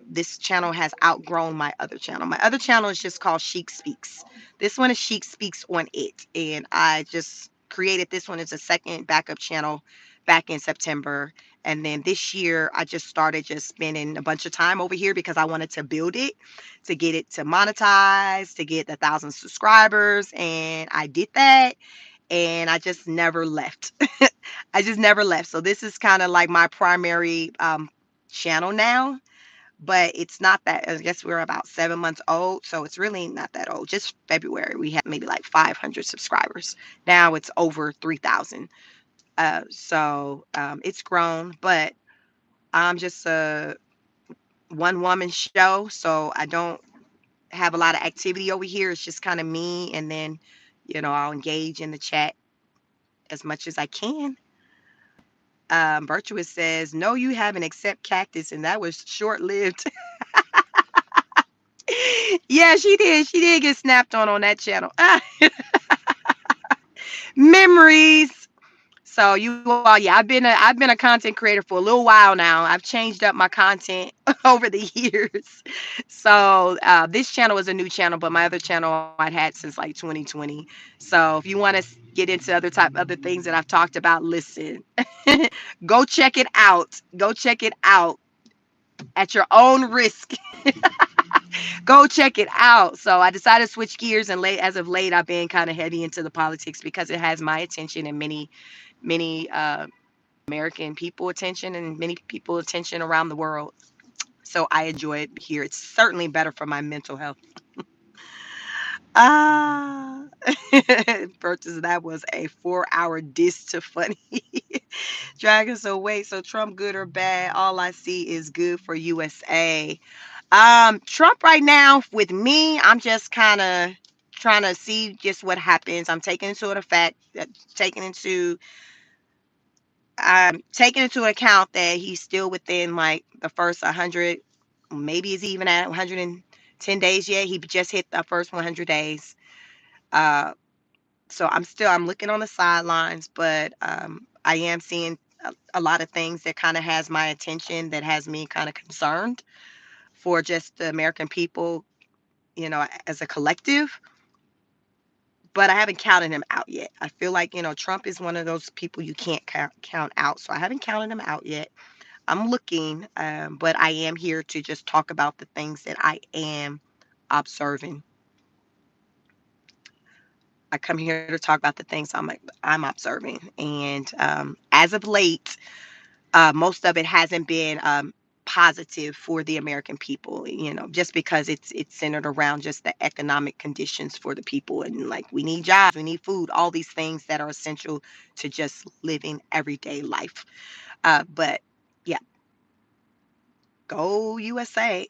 This channel has outgrown my other channel. My other channel is just called Chic Speaks. This one is Chic Speaks on it, and I just created this one as a second backup channel back in September. And then this year, I just started just spending a bunch of time over here because I wanted to build it, to get it to monetize, to get 1,000 subscribers, and I did that, and I just never left. I just never left. So this is kind of like my primary channel now, but it's not that. I guess we're about 7 months old, so it's really not that old. Just February, we had maybe like 500 subscribers. Now it's over 3,000. So it's grown, but I'm just a one woman show, so I don't have a lot of activity over here. It's just kind of me, and then I'll engage in the chat as much as I can. Virtuous says, no, you haven't accept cactus, and that was short lived. Yeah, she did. She did get snapped on that channel. Memories. So you all, yeah, I've been a content creator for a little while now. I've changed up my content over the years. So this channel is a new channel, but my other channel I'd had since like 2020. So if you want to get into other things that I've talked about, listen, go check it out. Go check it out at your own risk. Go check it out. So I decided to switch gears, and as of late, I've been kind of heavy into the politics because it has my attention and many American people attention and many people attention around the world. So I enjoy it here. It's certainly better for my mental health. Ah, Purchase, that was a 4-hour diss to funny. Dragon, so wait, so Trump good or bad? All I see is good for USA. Trump right now with me, I'm just kind of trying to see just what happens. I'm taking into the fact that taking into account that he's still within like the first 100, maybe is even at 110 days yet. He just hit the first 100 days. Uh, so I'm looking on the sidelines, but I am seeing a lot of things that kind of has my attention, that has me kind of concerned for just the American people, as a collective. But I haven't counted him out yet. I feel like, Trump is one of those people you can't count out. So I haven't counted him out yet. I'm looking, but I am here to just talk about the things that I am observing. I come here to talk about the things I'm observing, and as of late, most of it hasn't been positive for the American people. Just because it's centered around just the economic conditions for the people, and like we need jobs, we need food, all these things that are essential to just living everyday life. But yeah, go USA.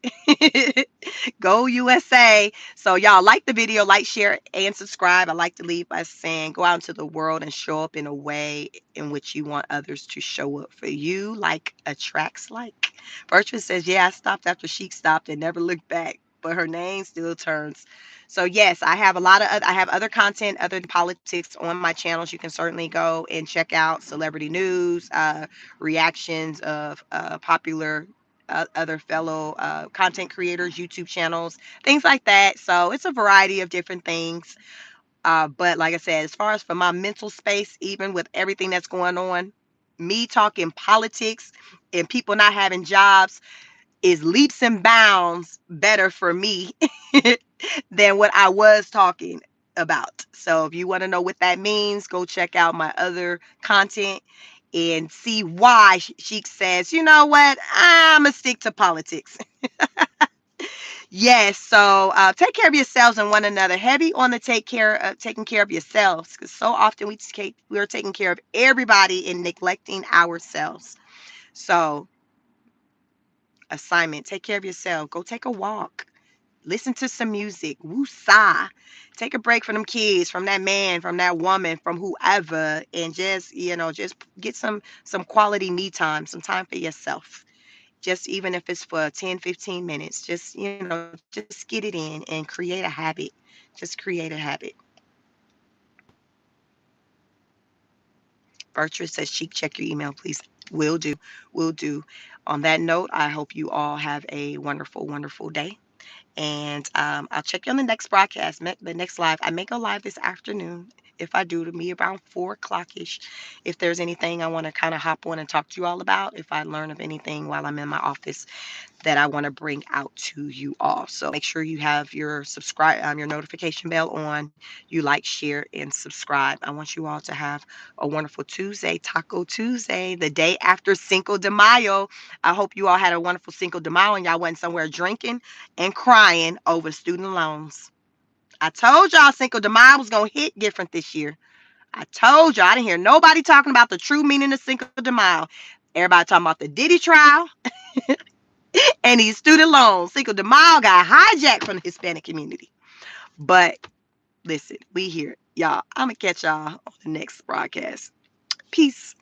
Go USA. So y'all like the video, like, share, and subscribe. I like to leave by saying go out into the world and show up in a way in which you want others to show up for you. Like attracts like. Virtuous says, yeah, I stopped after Chic stopped and never looked back, but her name still turns. So yes, I have I have other content other than politics on my channels. You can certainly go and check out celebrity news, reactions of popular other fellow content creators, YouTube channels, things like that. So it's a variety of different things. But like I said, as far as for my mental space, even with everything that's going on, me talking politics and people not having jobs is leaps and bounds better for me than what I was talking about. So if you want to know what that means, go check out my other content. and see why she says, you know what, I'm going to stick to politics. Yes, so take care of yourselves and one another. Heavy on the taking care of yourselves, because so often we're taking care of everybody and neglecting ourselves. So, assignment: take care of yourself. Go take a walk. Listen to some music. Woo-sa. Take a break from them kids, from that man, from that woman, from whoever, and just get some quality me time, some time for yourself. Just even if it's for 10, 15 minutes, just get it in and create a habit. Just create a habit. Virtue says, Chic, check your email, please. Will do. Will do. On that note, I hope you all have a wonderful, wonderful day. And I'll check you on the next broadcast, the next live. I may go live this afternoon. If I do, to me around 4 o'clock ish. If there's anything I want to kind of hop on and talk to you all about, if I learn of anything while I'm in my office that I want to bring out to you all. So make sure you have your notification bell on. You like, share, and subscribe. I want you all to have a wonderful Tuesday, Taco Tuesday, the day after Cinco de Mayo. I hope you all had a wonderful Cinco de Mayo and y'all wasn't somewhere drinking and crying over student loans. I told y'all Cinco de Mayo was gonna hit different this year. I told y'all. I didn't hear nobody talking about the true meaning of Cinco de Mayo. Everybody talking about the Diddy trial and these student loans. Cinco de Mayo got hijacked from the Hispanic community. But listen, we here. Y'all, I'm going to catch y'all on the next broadcast. Peace.